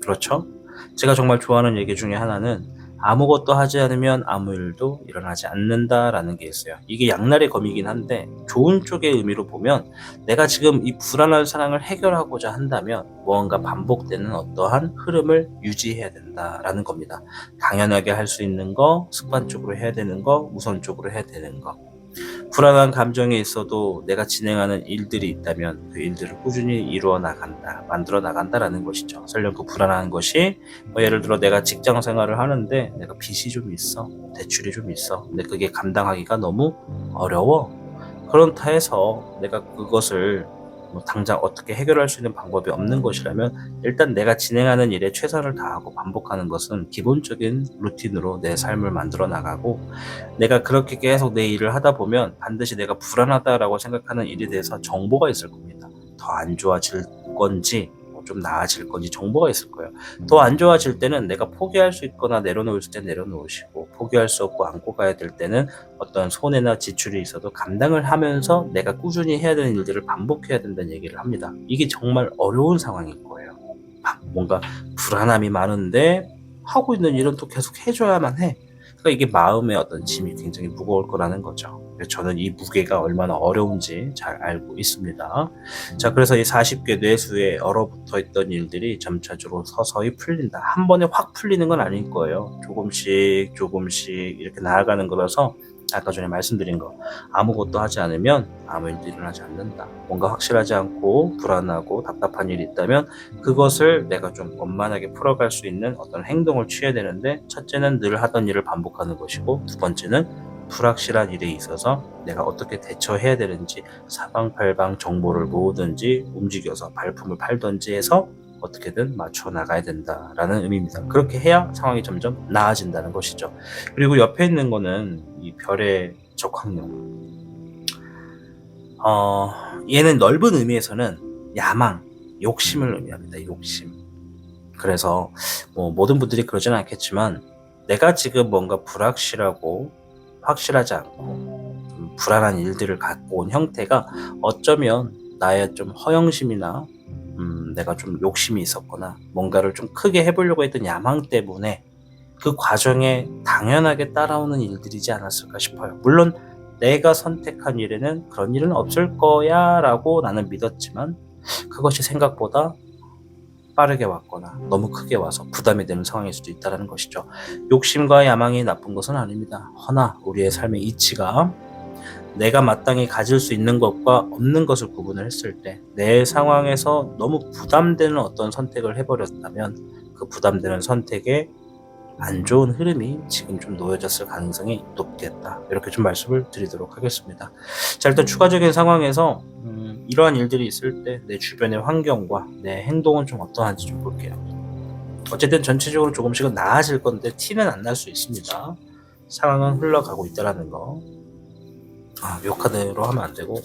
Speaker 1: 그렇죠? 제가 정말 좋아하는 얘기 중에 하나는 아무것도 하지 않으면 아무 일도 일어나지 않는다라는 게 있어요. 이게 양날의 검이긴 한데 좋은 쪽의 의미로 보면 내가 지금 이 불안한 상황을 해결하고자 한다면 무언가 반복되는 어떠한 흐름을 유지해야 된다라는 겁니다. 당연하게 할 수 있는 거, 습관적으로 해야 되는 거, 우선적으로 해야 되는 거. 불안한 감정에 있어도 내가 진행하는 일들이 있다면 그 일들을 꾸준히 이루어 나간다, 만들어 나간다라는 것이죠. 설령 그 불안한 것이 예를 들어 내가 직장 생활을 하는데 내가 빚이 좀 있어, 대출이 좀 있어, 근데 그게 감당하기가 너무 어려워. 그렇다 해서 내가 그것을 당장 어떻게 해결할 수 있는 방법이 없는 것이라면 일단 내가 진행하는 일에 최선을 다하고 반복하는 것은 기본적인 루틴으로 내 삶을 만들어 나가고, 내가 그렇게 계속 내 일을 하다 보면 반드시 내가 불안하다라고 생각하는 일에 대해서 정보가 있을 겁니다. 더 안 좋아질 건지 좀 나아질 건지 정보가 있을 거예요. 더 안 좋아질 때는 내가 포기할 수 있거나 내려놓을 수 있을 때 내려놓으시고, 포기할 수 없고 안고 가야 될 때는 어떤 손해나 지출이 있어도 감당을 하면서 내가 꾸준히 해야 되는 일들을 반복해야 된다는 얘기를 합니다. 이게 정말 어려운 상황일 거예요. 뭔가 불안함이 많은데 하고 있는 일은 또 계속 해줘야만 해. 그러니까 이게 마음의 어떤 짐이 굉장히 무거울 거라는 거죠. 그래서 저는 이 무게가 얼마나 어려운지 잘 알고 있습니다. 자, 그래서 이 40개 뇌수에 얼어붙어 있던 일들이 점차적으로 서서히 풀린다. 한 번에 확 풀리는 건 아닐 거예요. 조금씩 조금씩 이렇게 나아가는 거라서 아까 전에 말씀드린 거, 아무것도 하지 않으면 아무 일도 일어나지 않는다. 뭔가 확실하지 않고 불안하고 답답한 일이 있다면 그것을 내가 좀 원만하게 풀어갈 수 있는 어떤 행동을 취해야 되는데, 첫째는 늘 하던 일을 반복하는 것이고, 두 번째는 불확실한 일에 있어서 내가 어떻게 대처해야 되는지 사방팔방 정보를 모으든지 움직여서 발품을 팔든지 해서 어떻게든 맞춰 나가야 된다라는 의미입니다. 그렇게 해야 상황이 점점 나아진다는 것이죠. 그리고 옆에 있는 거는 이 별의 적황용. 얘는 넓은 의미에서는 야망, 욕심을 의미합니다. 욕심. 그래서 뭐 모든 분들이 그러지는 않겠지만, 내가 지금 뭔가 불확실하고 확실하지 않고 좀 불안한 일들을 갖고 온 형태가 어쩌면 나의 좀 허영심이나 내가 좀 욕심이 있었거나 뭔가를 좀 크게 해보려고 했던 야망 때문에 그 과정에 당연하게 따라오는 일들이지 않았을까 싶어요. 물론 내가 선택한 일에는 그런 일은 없을 거야 라고 나는 믿었지만, 그것이 생각보다 빠르게 왔거나 너무 크게 와서 부담이 되는 상황일 수도 있다는 것이죠. 욕심과 야망이 나쁜 것은 아닙니다. 허나 우리의 삶의 이치가 내가 마땅히 가질 수 있는 것과 없는 것을 구분을 했을 때, 내 상황에서 너무 부담되는 어떤 선택을 해버렸다면 그 부담되는 선택에 안 좋은 흐름이 지금 좀 놓여졌을 가능성이 높겠다. 이렇게 좀 말씀을 드리도록 하겠습니다. 자, 일단 추가적인 상황에서 이러한 일들이 있을 때 내 주변의 환경과 내 행동은 좀 어떠한지 좀 볼게요. 어쨌든 전체적으로 조금씩은 나아질 건데 티는 안 날 수 있습니다. 상황은 흘러가고 있다는 거. 요 카드로 하면 안 되고.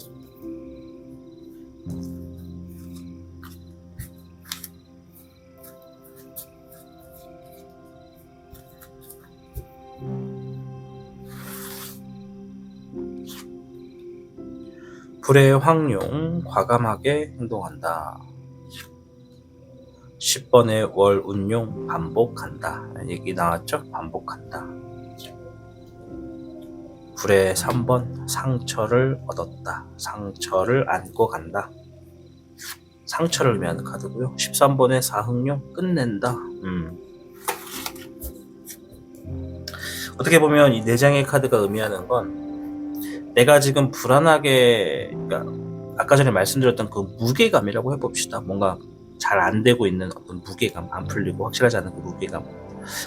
Speaker 1: 불의 황룡, 과감하게 행동한다. 10번의 월 운용, 반복한다. 얘기 나왔죠? 반복한다. 불의 3번, 상처를 얻었다. 상처를 안고 간다. 상처를 의미하는 카드고요. 13번의 사흥룡, 끝낸다. 어떻게 보면 이 4장의 카드가 의미하는 건, 내가 지금 불안하게, 그러니까 아까 전에 말씀드렸던 그 무게감이라고 해봅시다. 뭔가 잘 안 되고 있는 어떤 무게감, 안 풀리고 확실하지 않은 그 무게감,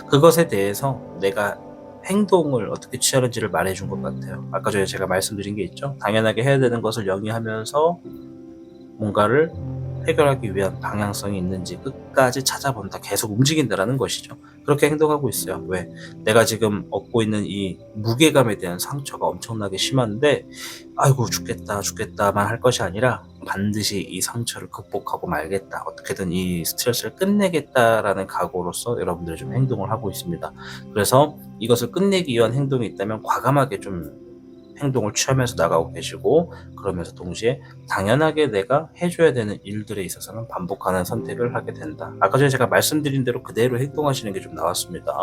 Speaker 1: 그것에 대해서 내가 행동을 어떻게 취하는지를 말해준 것 같아요. 아까 전에 제가 말씀드린 게 있죠. 당연하게 해야 되는 것을 영위하면서 뭔가를 해결하기 위한 방향성이 있는지 끝까지 찾아본다. 계속 움직인다라는 것이죠. 그렇게 행동하고 있어요. 왜? 내가 지금 얻고 있는 이 무게감에 대한 상처가 엄청나게 심한데, 아이고 죽겠다만 할 것이 아니라 반드시 이 상처를 극복하고 말겠다. 어떻게든 이 스트레스를 끝내겠다라는 각오로서 여러분들이 좀 행동을 하고 있습니다. 그래서 이것을 끝내기 위한 행동이 있다면 과감하게 좀 행동을 취하면서 나가고 계시고, 그러면서 동시에 당연하게 내가 해줘야 되는 일들에 있어서는 반복하는 선택을 하게 된다. 아까 전에 제가 말씀드린 대로 그대로 행동하시는 게 좀 나왔습니다.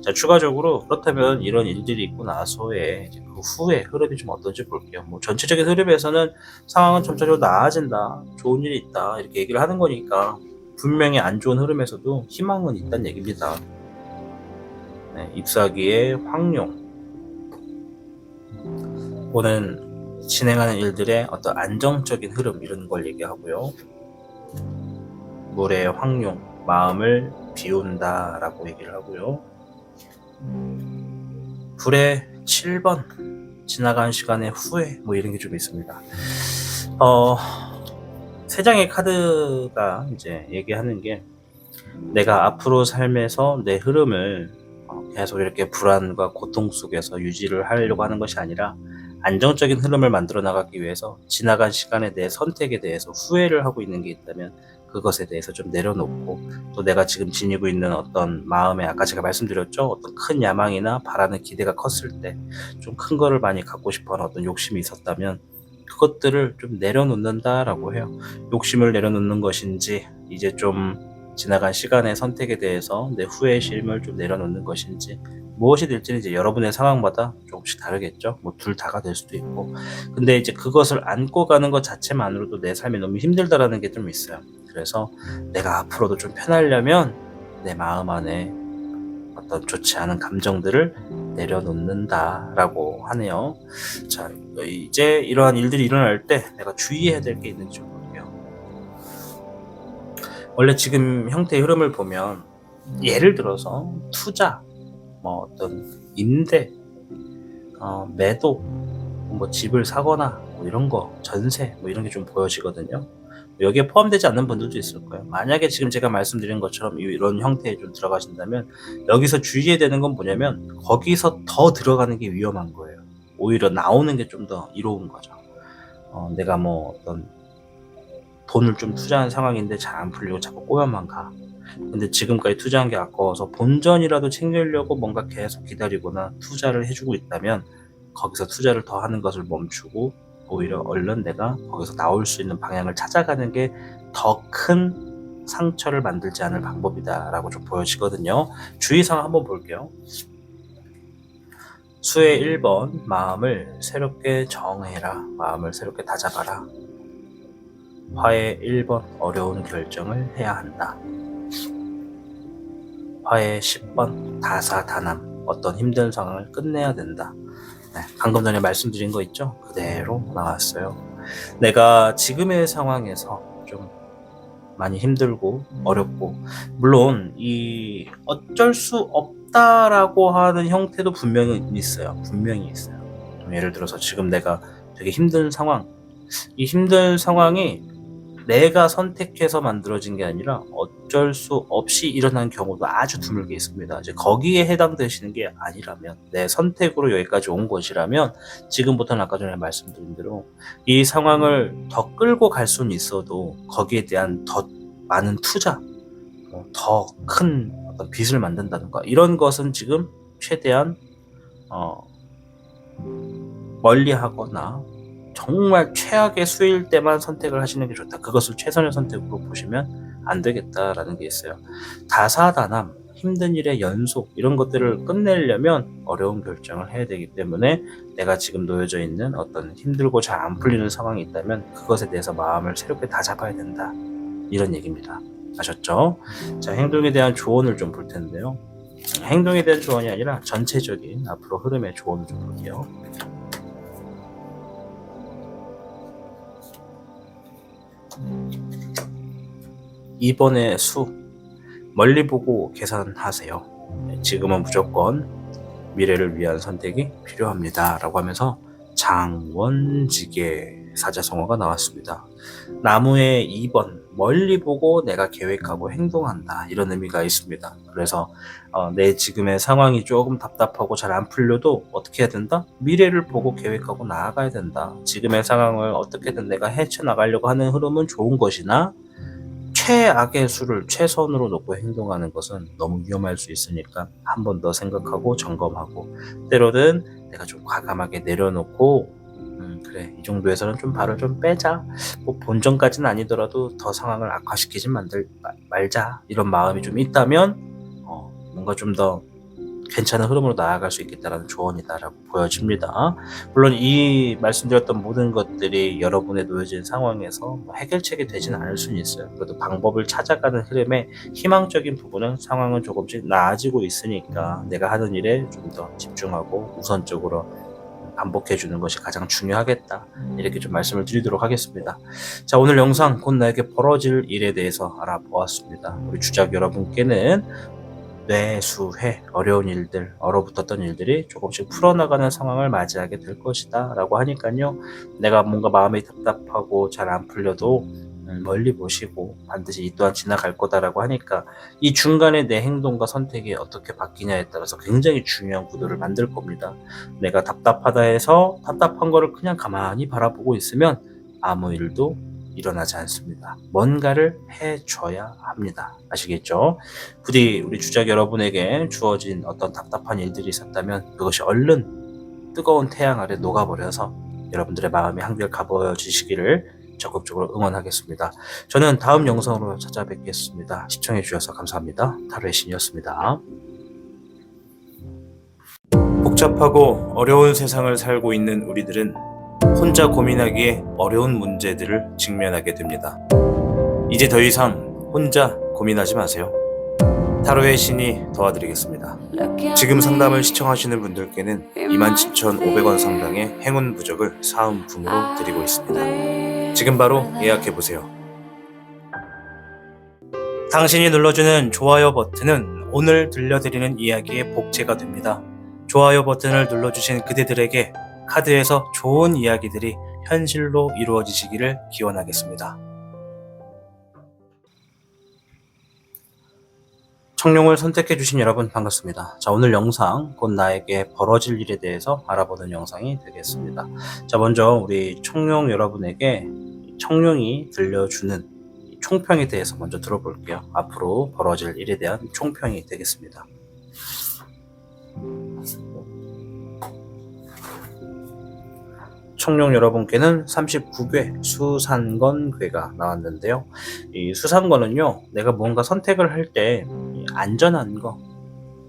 Speaker 1: 자, 추가적으로 그렇다면 이런 일들이 있고 나서의 그 후에 흐름이 좀 어떤지 볼게요. 뭐 전체적인 흐름에서는 상황은 점차적으로 나아진다, 좋은 일이 있다, 이렇게 얘기를 하는 거니까 분명히 안 좋은 흐름에서도 희망은 있다는 얘기입니다. 네, 잎사귀의 황룡, 오는 진행하는 일들의 어떤 안정적인 흐름, 이런 걸 얘기하고요. 물의 황룡, 마음을 비운다 라고 얘기를 하고요. 불의 7번, 지나간 시간의 후회, 뭐 이런 게 좀 있습니다. 세 장의 카드가 이제 얘기하는 게, 내가 앞으로 삶에서 내 흐름을 계속 이렇게 불안과 고통 속에서 유지를 하려고 하는 것이 아니라, 안정적인 흐름을 만들어 나가기 위해서 지나간 시간에 내 선택에 대해서 후회를 하고 있는 게 있다면 그것에 대해서 좀 내려놓고, 또 내가 지금 지니고 있는 어떤 마음에, 아까 제가 말씀드렸죠, 어떤 큰 야망이나 바라는 기대가 컸을 때 좀 큰 거를 많이 갖고 싶어하는 어떤 욕심이 있었다면 그것들을 좀 내려놓는다라고 해요. 욕심을 내려놓는 것인지, 이제 좀 지나간 시간의 선택에 대해서 내 후회심을 좀 내려놓는 것인지, 무엇이 될지는 이제 여러분의 상황마다 조금씩 다르겠죠. 뭐 둘 다가 될 수도 있고. 근데 이제 그것을 안고 가는 것 자체만으로도 내 삶이 너무 힘들다라는 게 좀 있어요. 그래서 내가 앞으로도 좀 편하려면 내 마음 안에 어떤 좋지 않은 감정들을 내려놓는다라고 하네요. 자, 이제 이러한 일들이 일어날 때 내가 주의해야 될 게 있는지 좀 볼게요. 원래 지금 형태의 흐름을 보면 예를 들어서 투자, 뭐 어떤 임대, 매도, 뭐 집을 사거나 뭐 이런 거, 전세 뭐 이런 게 좀 보여지거든요. 여기에 포함되지 않는 분들도 있을 거예요. 만약에 지금 제가 말씀드린 것처럼 이런 형태에 좀 들어가신다면 여기서 주의해야 되는 건 뭐냐면 거기서 더 들어가는 게 위험한 거예요. 오히려 나오는 게 좀 더 이로운 거죠. 내가 뭐 어떤 돈을 좀 투자한 상황인데 잘 안 풀리고 자꾸 꼬여만 가. 근데 지금까지 투자한 게 아까워서 본전이라도 챙기려고 뭔가 계속 기다리거나 투자를 해주고 있다면 거기서 투자를 더 하는 것을 멈추고 오히려 얼른 내가 거기서 나올 수 있는 방향을 찾아가는 게 더 큰 상처를 만들지 않을 방법이다라고 좀 보여지거든요. 주의사항 한번 볼게요. 수의 1번, 마음을 새롭게 정해라. 마음을 새롭게 다잡아라. 화의 1번, 어려운 결정을 해야 한다. 화의 10번, 다사다남, 어떤 힘든 상황을 끝내야 된다. 네, 방금 전에 말씀드린 거 있죠? 그대로 나왔어요. 내가 지금의 상황에서 좀 많이 힘들고 어렵고, 물론 이 어쩔 수 없다라고 하는 형태도 분명히 있어요. 예를 들어서 지금 내가 되게 힘든 상황, 이 힘든 상황이 내가 선택해서 만들어진 게 아니라 어쩔 수 없이 일어난 경우도 아주 드물게 있습니다. 이제 거기에 해당되시는 게 아니라면, 내 선택으로 여기까지 온 것이라면 지금부터는 아까 전에 말씀드린 대로 이 상황을 더 끌고 갈 수는 있어도 거기에 대한 더 많은 투자, 더 큰 어떤 빚을 만든다든가 이런 것은 지금 최대한 멀리하거나 정말 최악의 수일 때만 선택을 하시는 게 좋다. 그것을 최선의 선택으로 보시면 안 되겠다라는 게 있어요. 다사다남, 힘든 일의 연속 이런 것들을 끝내려면 어려운 결정을 해야 되기 때문에 내가 지금 놓여져 있는 어떤 힘들고 잘 안 풀리는 상황이 있다면 그것에 대해서 마음을 새롭게 다잡아야 된다. 이런 얘기입니다. 아셨죠? 자, 행동에 대한 조언을 좀 볼 텐데요. 행동에 대한 조언이 아니라 전체적인 앞으로 흐름의 조언을 좀 볼게요. 이번의 수, 멀리 보고 계산하세요. 지금은 무조건 미래를 위한 선택이 필요합니다. 라고 하면서 장원직의 사자성어가 나왔습니다. 나무의 2번, 멀리 보고 내가 계획하고 행동한다. 이런 의미가 있습니다. 그래서 내 지금의 상황이 조금 답답하고 잘 안 풀려도 어떻게 해야 된다? 미래를 보고 계획하고 나아가야 된다. 지금의 상황을 어떻게든 내가 헤쳐나가려고 하는 흐름은 좋은 것이나 최악의 수를 최선으로 놓고 행동하는 것은 너무 위험할 수 있으니까 한 번 더 생각하고 점검하고, 때로는 내가 좀 과감하게 내려놓고 그래, 이 정도에서는 좀 발을 좀 빼자, 뭐 본전까지는 아니더라도 더 상황을 악화시키지 말자, 이런 마음이 좀 있다면 뭔가 좀 더 괜찮은 흐름으로 나아갈 수 있겠다라는 조언이다라고 보여집니다. 물론 이 말씀드렸던 모든 것들이 여러분의 놓여진 상황에서 해결책이 되지는 않을 수는 있어요. 그래도 방법을 찾아가는 흐름에 희망적인 부분은 상황은 조금씩 나아지고 있으니까 내가 하는 일에 좀 더 집중하고 우선적으로 반복해주는 것이 가장 중요하겠다, 이렇게 좀 말씀을 드리도록 하겠습니다. 자, 오늘 영상 곧 나에게 벌어질 일에 대해서 알아보았습니다. 우리 주작 여러분께는 뇌수회, 어려운 일들, 얼어붙었던 일들이 조금씩 풀어나가는 상황을 맞이하게 될 것이다 라고 하니까요, 내가 뭔가 마음이 답답하고 잘 안 풀려도 멀리 보시고 반드시 이 또한 지나갈 거다라고 하니까 이 중간에 내 행동과 선택이 어떻게 바뀌냐에 따라서 굉장히 중요한 구도를 만들 겁니다. 내가 답답하다 해서 답답한 거를 그냥 가만히 바라보고 있으면 아무 일도 일어나지 않습니다. 뭔가를 해줘야 합니다. 아시겠죠? 부디 우리 주작 여러분에게 주어진 어떤 답답한 일들이 있었다면 그것이 얼른 뜨거운 태양 아래 녹아버려서 여러분들의 마음이 한결 가벼워지시기를 적극적으로 응원하겠습니다. 저는 다음 영상으로 찾아뵙겠습니다. 시청해주셔서 감사합니다. 타로의 신이었습니다. 복잡하고 어려운 세상을 살고 있는 우리들은 혼자 고민하기에 어려운 문제들을 직면하게 됩니다. 이제 더 이상 혼자 고민하지 마세요. 타로의 신이 도와드리겠습니다. 지금 상담을 시청하시는 분들께는 27,500원 상당의 행운 부적을 사은품으로 드리고 있습니다. 지금 바로 예약해보세요. 당신이 눌러주는 좋아요 버튼은 오늘 들려드리는 이야기의 복제가 됩니다. 좋아요 버튼을 눌러주신 그대들에게 카드에서 좋은 이야기들이 현실로 이루어지시기를 기원하겠습니다. 청룡을 선택해주신 여러분 반갑습니다. 자, 오늘 영상 곧 나에게 벌어질 일에 대해서 알아보는 영상이 되겠습니다. 자, 먼저 우리 청룡 여러분에게 청룡이 들려주는 총평에 대해서 먼저 들어볼게요. 앞으로 벌어질 일에 대한 총평이 되겠습니다. 청룡 여러분께는 39궤 수산건궤가 나왔는데요. 이 수산건은요, 내가 뭔가 선택을 할 때 안전한 거,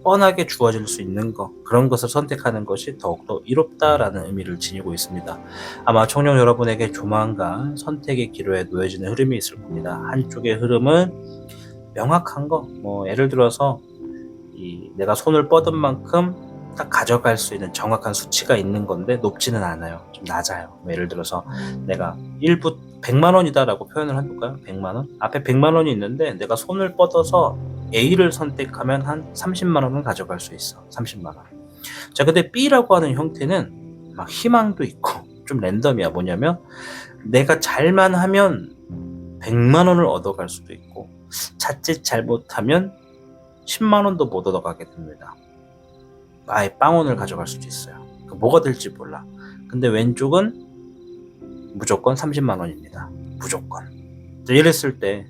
Speaker 1: 뻔하게 주어질 수 있는 거, 그런 것을 선택하는 것이 더욱더 이롭다라는 의미를 지니고 있습니다. 아마 청룡 여러분에게 조만간 선택의 기로에 놓여지는 흐름이 있을 겁니다. 한쪽의 흐름은 명확한 거, 예를 들어서 내가 손을 뻗은 만큼 딱 가져갈 수 있는 정확한 수치가 있는 건데 높지는 않아요. 좀 낮아요. 예를 들어서 내가 100만 원이다 라고 표현을 해볼까요? 100만 원? 앞에 100만 원이 있는데 내가 손을 뻗어서 A를 선택하면 한 30만 원은 가져갈 수 있어. 30만 원. 자, 근데 B라고 하는 형태는 막 희망도 있고 좀 랜덤이야. 뭐냐면 내가 잘만 하면 100만 원을 얻어갈 수도 있고 자칫 잘못하면 10만 원도 못 얻어가게 됩니다. 아예 빵원을 가져갈 수도 있어요. 뭐가 될지 몰라. 근데 왼쪽은 무조건 30만 원입니다. 무조건. 이랬을 때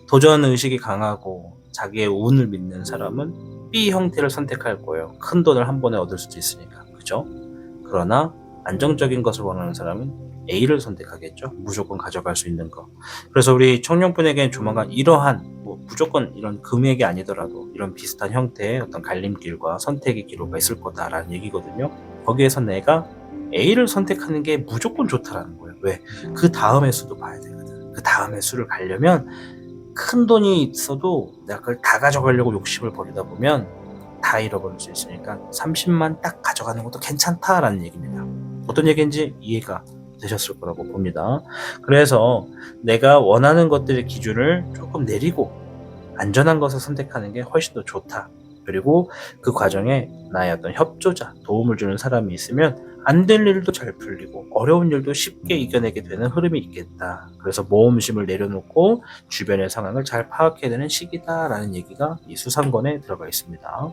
Speaker 1: 도전 의식이 강하고 자기의 운을 믿는 사람은 B 형태를 선택할 거예요. 큰 돈을 한 번에 얻을 수도 있으니까. 그죠? 그러나 안정적인 것을 원하는 사람은 A를 선택하겠죠. 무조건 가져갈 수 있는 거. 그래서 우리 청룡분에게는 조만간 이러한 무조건 이런 금액이 아니더라도 이런 비슷한 형태의 어떤 갈림길과 선택의 기로가 있을 거다라는 얘기거든요. 거기에서 내가 A를 선택하는 게 무조건 좋다라는 거예요. 왜? 그 다음의 수도 봐야 되거든. 그 다음의 수를 가려면 큰 돈이 있어도 내가 그걸 다 가져가려고 욕심을 버리다 보면 다 잃어버릴 수 있으니까 30만 딱 가져가는 것도 괜찮다라는 얘기입니다. 어떤 얘기인지 이해가 되셨을 거라고 봅니다. 그래서 내가 원하는 것들의 기준을 조금 내리고 안전한 것을 선택하는 게 훨씬 더 좋다. 그리고 그 과정에 나의 어떤 협조자, 도움을 주는 사람이 있으면 안 될 일도 잘 풀리고 어려운 일도 쉽게 이겨내게 되는 흐름이 있겠다. 그래서 모험심을 내려놓고 주변의 상황을 잘 파악해야 되는 시기다라는 얘기가 이 수상권에 들어가 있습니다.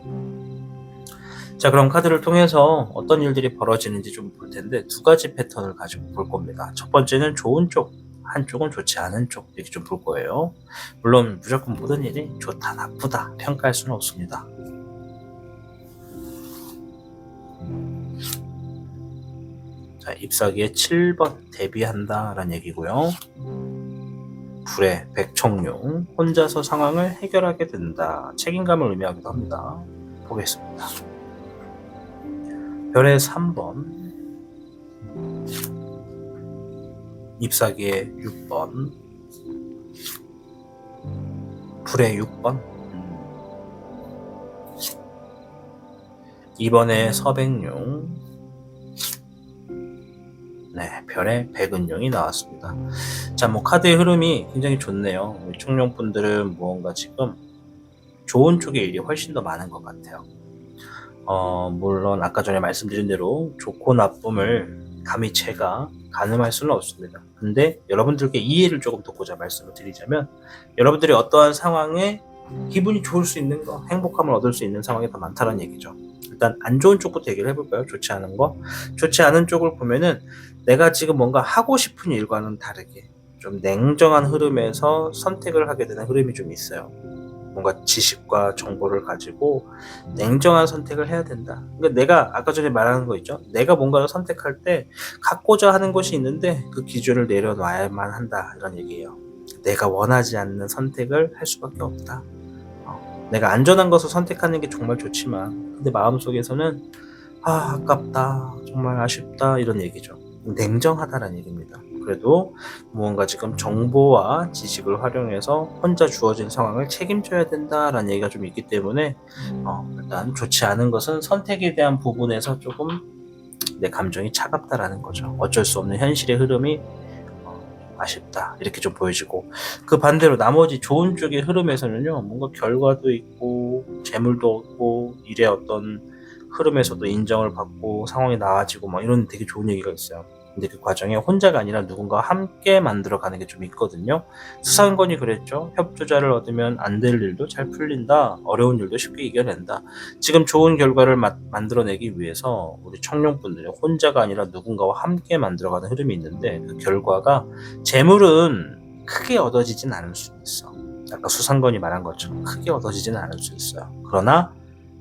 Speaker 1: 자, 그럼 카드를 통해서 어떤 일들이 벌어지는지 좀 볼 텐데 두 가지 패턴을 가지고 볼 겁니다. 첫 번째는 좋은 쪽, 한쪽은 좋지 않은 쪽 이렇게 좀 볼 거예요. 물론 무조건 모든 일이 좋다 나쁘다 평가할 수는 없습니다. 자, 잎사귀의 7번 대비한다 라는 얘기고요. 불의 백청룡, 혼자서 상황을 해결하게 된다, 책임감을 의미하기도 합니다. 보겠습니다. 별의 3번, 잎사귀의 6번, 불의 6번, 2번의 서백룡, 네, 별의 백은룡이 나왔습니다. 자, 카드의 흐름이 굉장히 좋네요. 우리 청룡분들은 무언가 지금 좋은 쪽의 일이 훨씬 더 많은 것 같아요. 물론 아까 전에 말씀드린 대로 좋고 나쁨을 감히 제가 가늠할 수는 없습니다. 근데 여러분들께 이해를 조금 돕고자 말씀을 드리자면 여러분들이 어떠한 상황에 기분이 좋을 수 있는 거, 행복함을 얻을 수 있는 상황이 더 많다는 얘기죠. 일단 안 좋은 쪽부터 얘기를 해볼까요? 좋지 않은 거. 좋지 않은 쪽을 보면은 내가 지금 뭔가 하고 싶은 일과는 다르게 좀 냉정한 흐름에서 선택을 하게 되는 흐름이 좀 있어요. 뭔가 지식과 정보를 가지고 냉정한 선택을 해야 된다. 그러니까 내가 아까 전에 말하는 거 있죠. 내가 뭔가를 선택할 때 갖고자 하는 것이 있는데 그 기준을 내려놔야만 한다 이런 얘기예요. 내가 원하지 않는 선택을 할 수밖에 없다. 내가 안전한 것을 선택하는 게 정말 좋지만 근데 마음속에서는 아깝다, 정말 아쉽다, 이런 얘기죠. 냉정하다라는 얘기입니다. 그래도 무언가 지금 정보와 지식을 활용해서 혼자 주어진 상황을 책임져야 된다라는 얘기가 좀 있기 때문에 일단 좋지 않은 것은 선택에 대한 부분에서 조금 내 감정이 차갑다라는 거죠. 어쩔 수 없는 현실의 흐름이 아쉽다, 이렇게 좀 보여지고, 그 반대로 나머지 좋은 쪽의 흐름에서는요, 뭔가 결과도 있고 재물도 얻고 일의 어떤 흐름에서도 인정을 받고 상황이 나아지고 막 이런 되게 좋은 얘기가 있어요. 근데 그 과정에 혼자가 아니라 누군가와 함께 만들어가는 게 좀 있거든요. 수상권이 그랬죠. 협조자를 얻으면 안 될 일도 잘 풀린다, 어려운 일도 쉽게 이겨낸다. 지금 좋은 결과를 만들어내기 위해서 우리 청룡분들이 혼자가 아니라 누군가와 함께 만들어가는 흐름이 있는데, 그 결과가, 재물은 크게 얻어지진 않을 수 있어. 아까 수상권이 말한 것처럼 크게 얻어지진 않을 수 있어요. 그러나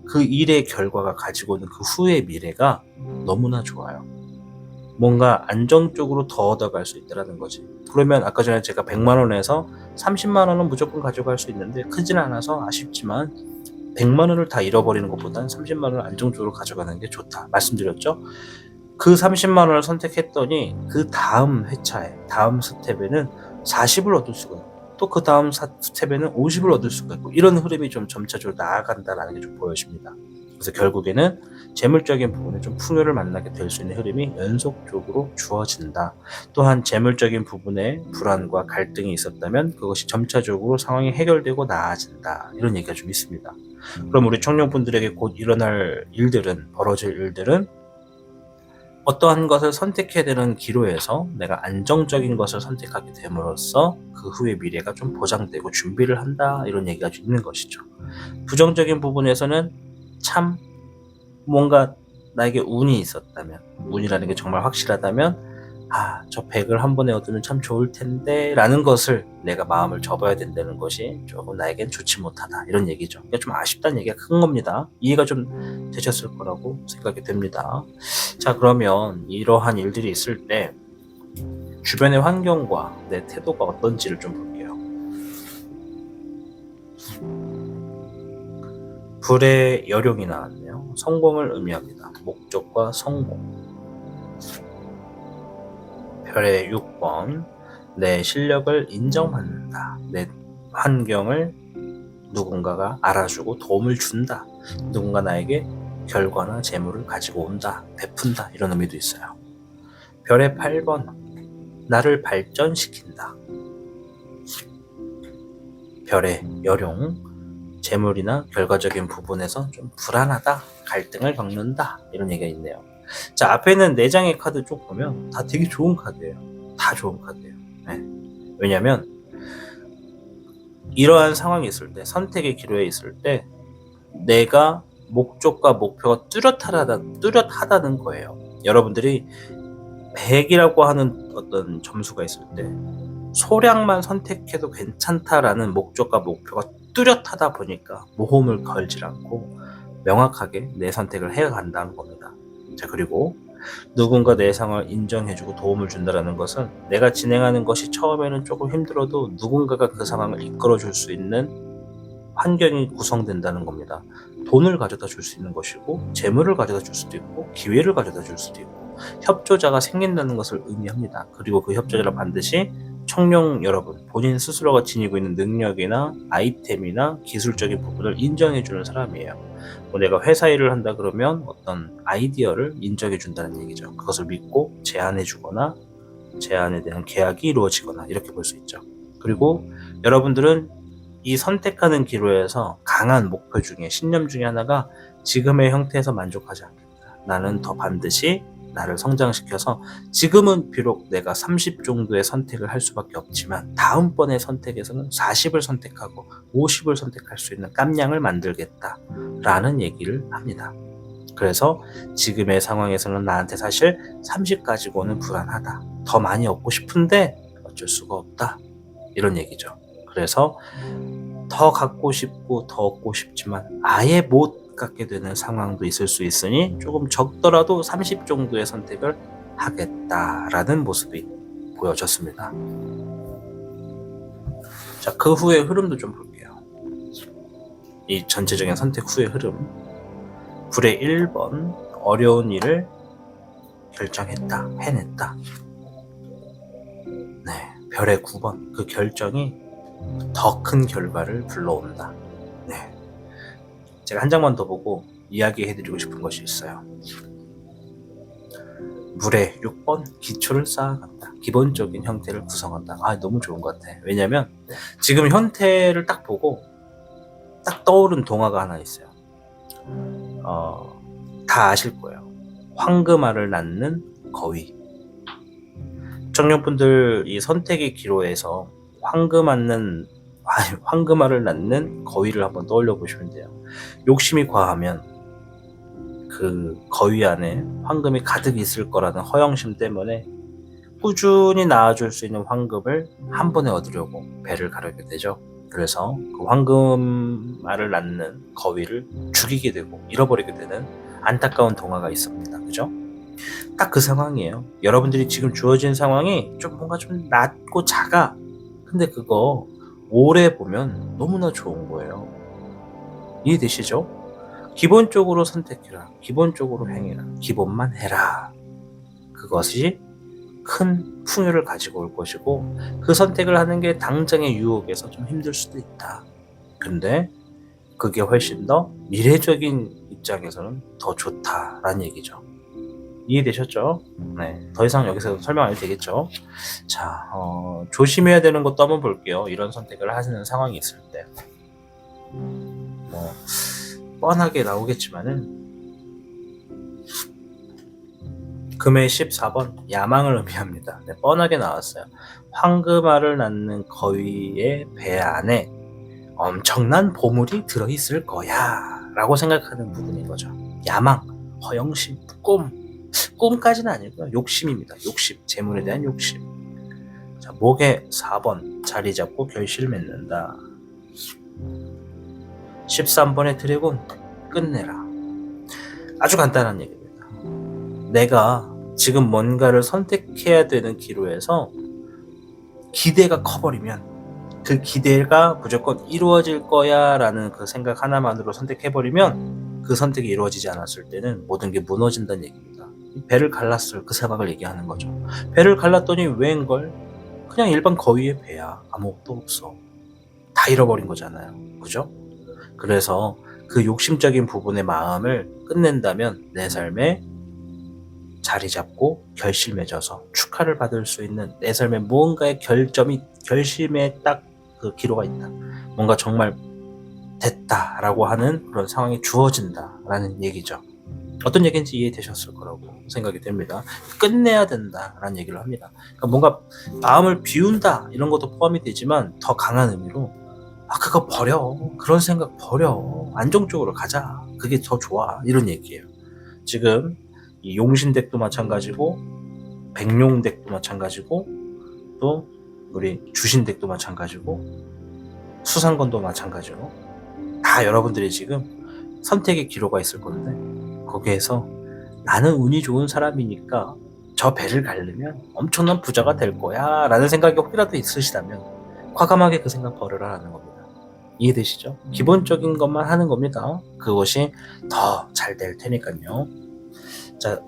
Speaker 1: 그 일의 결과가 가지고 있는 그 후의 미래가 너무나 좋아요. 뭔가 안정적으로 더 얻어갈 수 있다는 거지. 그러면 아까 전에 제가 100만 원에서 30만 원은 무조건 가져갈 수 있는데 크진 않아서 아쉽지만 100만 원을 다 잃어버리는 것보다는 30만 원을 안정적으로 가져가는 게 좋다 말씀드렸죠. 그 30만 원을 선택했더니 그 다음 회차에, 다음 스텝에는 40을 얻을 수가 있고, 또 그 다음 스텝에는 50을 얻을 수가 있고, 이런 흐름이 좀 점차적으로 나아간다는 게 좀 보여집니다. 그래서 결국에는 재물적인 부분에 좀 풍요를 만나게 될 수 있는 흐름이 연속적으로 주어진다. 또한 재물적인 부분에 불안과 갈등이 있었다면 그것이 점차적으로 상황이 해결되고 나아진다, 이런 얘기가 좀 있습니다. 그럼 우리 청년분들에게 곧 일어날 일들은, 벌어질 일들은, 어떠한 것을 선택해야 되는 기로에서 내가 안정적인 것을 선택하게 됨으로써 그 후의 미래가 좀 보장되고 준비를 한다, 이런 얘기가 좀 있는 것이죠. 부정적인 부분에서는 참 뭔가 나에게 운이 있었다면, 운이라는 게 정말 확실하다면, 저 100을 한 번에 얻으면 참 좋을 텐데 라는 것을 내가 마음을 접어야 된다는 것이 조금 나에겐 좋지 못하다, 이런 얘기죠. 그러니까 좀 아쉽다는 얘기가 큰 겁니다. 이해가 좀 되셨을 거라고 생각이 됩니다. 자, 그러면 이러한 일들이 있을 때 주변의 환경과 내 태도가 어떤지를 좀 볼게요. 불의 여룡이 나왔네요. 성공을 의미합니다. 목적과 성공. 별의 6번, 내 실력을 인정받는다. 내 환경을 누군가가 알아주고 도움을 준다. 누군가 나에게 결과나 재물을 가지고 온다, 베푼다, 이런 의미도 있어요. 별의 8번, 나를 발전시킨다. 별의 여룡, 재물이나 결과적인 부분에서 좀 불안하다, 갈등을 겪는다, 이런 얘기가 있네요. 자, 앞에 있는 4장의 카드 쭉 보면 다 되게 좋은 카드예요. 다 좋은 카드예요. 네. 왜냐면 이러한 상황이 있을 때, 선택의 기로에 있을 때 내가 목적과 목표가 뚜렷하다는 거예요. 여러분들이 100이라고 하는 어떤 점수가 있을 때 소량만 선택해도 괜찮다라는 목적과 목표가 뚜렷하다 보니까 모험을 걸지 않고 명확하게 내 선택을 해간다는 겁니다. 자, 그리고 누군가 내 상황을 인정해주고 도움을 준다는 것은 내가 진행하는 것이 처음에는 조금 힘들어도 누군가가 그 상황을 이끌어줄 수 있는 환경이 구성된다는 겁니다. 돈을 가져다 줄 수 있는 것이고, 재물을 가져다 줄 수도 있고, 기회를 가져다 줄 수도 있고, 협조자가 생긴다는 것을 의미합니다. 그리고 그 협조자를 반드시 청룡 여러분, 본인 스스로가 지니고 있는 능력이나 아이템이나 기술적인 부분을 인정해주는 사람이에요. 내가 회사 일을 한다 그러면 어떤 아이디어를 인정해준다는 얘기죠. 그것을 믿고 제안해주거나 제안에 대한 계약이 이루어지거나, 이렇게 볼 수 있죠. 그리고 여러분들은 이 선택하는 기로에서 강한 목표 중에, 신념 중에 하나가 지금의 형태에서 만족하지 않겠다. 나는 더 반드시 나를 성장시켜서, 지금은 비록 내가 30 정도의 선택을 할 수밖에 없지만 다음번의 선택에서는 40을 선택하고 50을 선택할 수 있는 깜냥을 만들겠다라는 얘기를 합니다. 그래서 지금의 상황에서는 나한테 사실 30 가지고는 불안하다, 더 많이 얻고 싶은데 어쩔 수가 없다, 이런 얘기죠. 그래서 더 갖고 싶고 더 얻고 싶지만 아예 못 갖게 되는 상황도 있을 수 있으니 조금 적더라도 30 정도의 선택을 하겠다라는 모습이 보여졌습니다. 자, 그 후의 흐름도 좀 볼게요. 이 전체적인 선택 후의 흐름. 불의 1번, 어려운 일을 결정했다, 해냈다. 네, 별의 9번. 그 결정이 더 큰 결과를 불러온다. 네, 제가 한 장만 더 보고 이야기해드리고 싶은 것이 있어요. 물의 6번. 기초를 쌓아간다. 기본적인 형태를 구성한다. 너무 좋은 것 같아. 왜냐면 지금 형태를 딱 보고 딱 떠오른 동화가 하나 있어요. 다 아실 거예요. 황금알을 낳는 거위. 청년분들 이 선택의 기로에서 황금알을 낳는 거위를 한번 떠올려 보시면 돼요. 욕심이 과하면 그 거위 안에 황금이 가득 있을 거라는 허영심 때문에 꾸준히 낳아줄 수 있는 황금을 한 번에 얻으려고 배를 가르게 되죠. 그래서 그 황금알을 낳는 거위를 죽이게 되고 잃어버리게 되는 안타까운 동화가 있습니다. 그죠? 딱 그 상황이에요. 여러분들이 지금 주어진 상황이 좀 뭔가 좀 낮고 작아. 근데 그거 오래 보면 너무나 좋은 거예요. 이해되시죠? 기본적으로 선택해라. 기본적으로 행해라. 기본만 해라. 그것이 큰 풍요를 가지고 올 것이고, 그 선택을 하는 게 당장의 유혹에서 좀 힘들 수도 있다. 근데 그게 훨씬 더 미래적인 입장에서는 더 좋다라는 얘기죠. 이해되셨죠? 네, 더 이상 여기서 설명 안 해도 되겠죠? 자, 조심해야 되는 것도 한번 볼게요. 이런 선택을 하시는 상황이 있을 때. 뻔하게 나오겠지만은 금의 14번 야망을 의미합니다. 네, 뻔하게 나왔어요. 황금알을 낳는 거위의 배 안에 엄청난 보물이 들어있을 거야 라고 생각하는 부분인 거죠. 야망, 허영심, 꿈까지는 아니고요. 욕심입니다. 욕심, 재물에 대한 욕심. 자, 목의 4번 자리 잡고 결실을 맺는다. 13번의 드래곤 끝내라. 아주 간단한 얘기입니다. 내가 지금 뭔가를 선택해야 되는 기로에서 기대가 커버리면 그 기대가 무조건 이루어질 거야 라는 그 생각 하나만으로 선택해버리면 그 선택이 이루어지지 않았을 때는 모든 게 무너진다는 얘기입니다. 배를 갈랐을 그 생각을 얘기하는 거죠. 배를 갈랐더니 웬걸? 그냥 일반 거위의 배야. 아무것도 없어. 다 잃어버린 거잖아요. 그죠? 그래서 그 욕심적인 부분의 마음을 끝낸다면 내 삶에 자리 잡고 결실 맺어서 축하를 받을 수 있는 내 삶의 무언가의 결심에 딱 그 기로가 있다. 뭔가 정말 됐다라고 하는 그런 상황이 주어진다라는 얘기죠. 어떤 얘기인지 이해되셨을 거라고 생각이 됩니다. 끝내야 된다라는 얘기를 합니다. 그러니까 뭔가 마음을 비운다 이런 것도 포함이 되지만 더 강한 의미로 그거 버려. 그런 생각 버려. 안정적으로 가자. 그게 더 좋아. 이런 얘기예요. 지금 이 용신덱도 마찬가지고 백룡덱도 마찬가지고 또 우리 주신덱도 마찬가지고 수상건도 마찬가지로 다 여러분들이 지금 선택의 기로가 있을 건데 거기에서 나는 운이 좋은 사람이니까 저 배를 가르면 엄청난 부자가 될 거야 라는 생각이 혹이라도 있으시다면 과감하게 그 생각 버려라라는 겁니다. 이해되시죠? 기본적인 것만 하는 겁니다. 그것이 더 잘 될 테니까요. 자,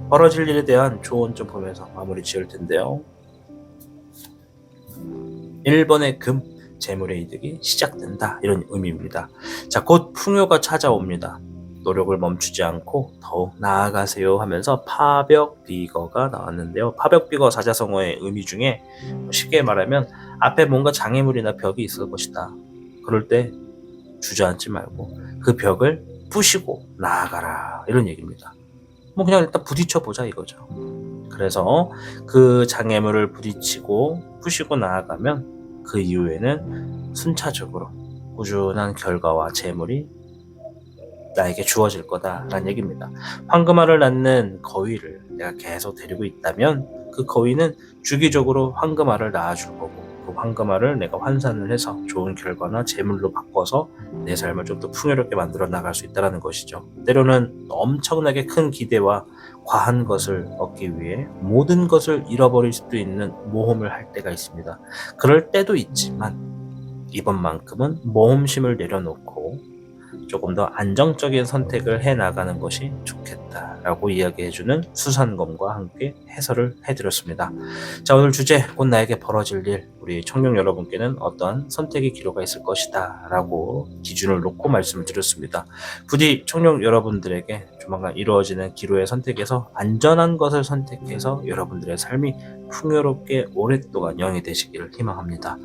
Speaker 1: 벌어질 일에 대한 조언 좀 보면서 마무리 지을 텐데요. 1번의 금, 재물의 이득이 시작된다. 이런 의미입니다. 자, 곧 풍요가 찾아옵니다. 노력을 멈추지 않고 더욱 나아가세요 하면서 파벽비거가 나왔는데요. 파벽비거 사자성어의 의미 중에 쉽게 말하면 앞에 뭔가 장애물이나 벽이 있을 것이다. 그럴 때 주저앉지 말고 그 벽을 부시고 나아가라. 이런 얘기입니다. 그냥 일단 부딪혀보자 이거죠. 그래서 그 장애물을 부딪히고 부시고 나아가면 그 이후에는 순차적으로 꾸준한 결과와 재물이 나에게 주어질 거다라는 얘기입니다. 황금알을 낳는 거위를 내가 계속 데리고 있다면 그 거위는 주기적으로 황금알을 낳아줄 거고 그 황금알을 내가 환산을 해서 좋은 결과나 재물로 바꿔서 내 삶을 좀 더 풍요롭게 만들어 나갈 수 있다는 것이죠. 때로는 엄청나게 큰 기대와 과한 것을 얻기 위해 모든 것을 잃어버릴 수도 있는 모험을 할 때가 있습니다. 그럴 때도 있지만 이번만큼은 모험심을 내려놓고 조금 더 안정적인 선택을 해 나가는 것이 좋겠다라고 이야기해주는 수산검과 함께 해설을 해드렸습니다. 자, 오늘 주제 곧 나에게 벌어질 일, 우리 청룡 여러분께는 어떠한 선택의 기로가 있을 것이다 라고 기준을 놓고 말씀을 드렸습니다. 부디 청룡 여러분들에게 조만간 이루어지는 기로의 선택에서 안전한 것을 선택해서 여러분들의 삶이 풍요롭게 오랫동안 영이 되시기를 희망합니다.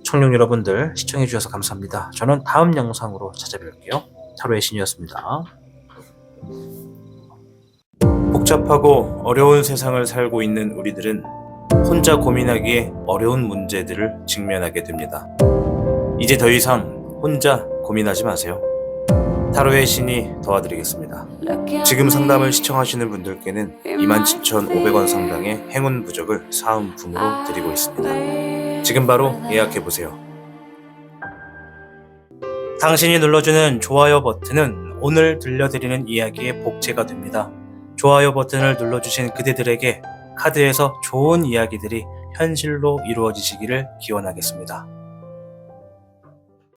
Speaker 1: 청룡 여러분들 시청해 주셔서 감사합니다. 저는 다음 영상으로 찾아뵐게요. 타로의 신이었습니다. 복잡하고 어려운 세상을 살고 있는 우리들은 혼자 고민하기에 어려운 문제들을 직면하게 됩니다. 이제 더 이상 혼자 고민하지 마세요. 타로의 신이 도와드리겠습니다. 지금 상담을 시청하시는 분들께는 27,500원 상당의 행운 부적을 사은품으로 드리고 있습니다. 지금 바로 예약해보세요. 당신이 눌러주는 좋아요 버튼은 오늘 들려드리는 이야기의 복제가 됩니다. 좋아요 버튼을 눌러주신 그대들에게 카드에서 좋은 이야기들이 현실로 이루어지시기를 기원하겠습니다.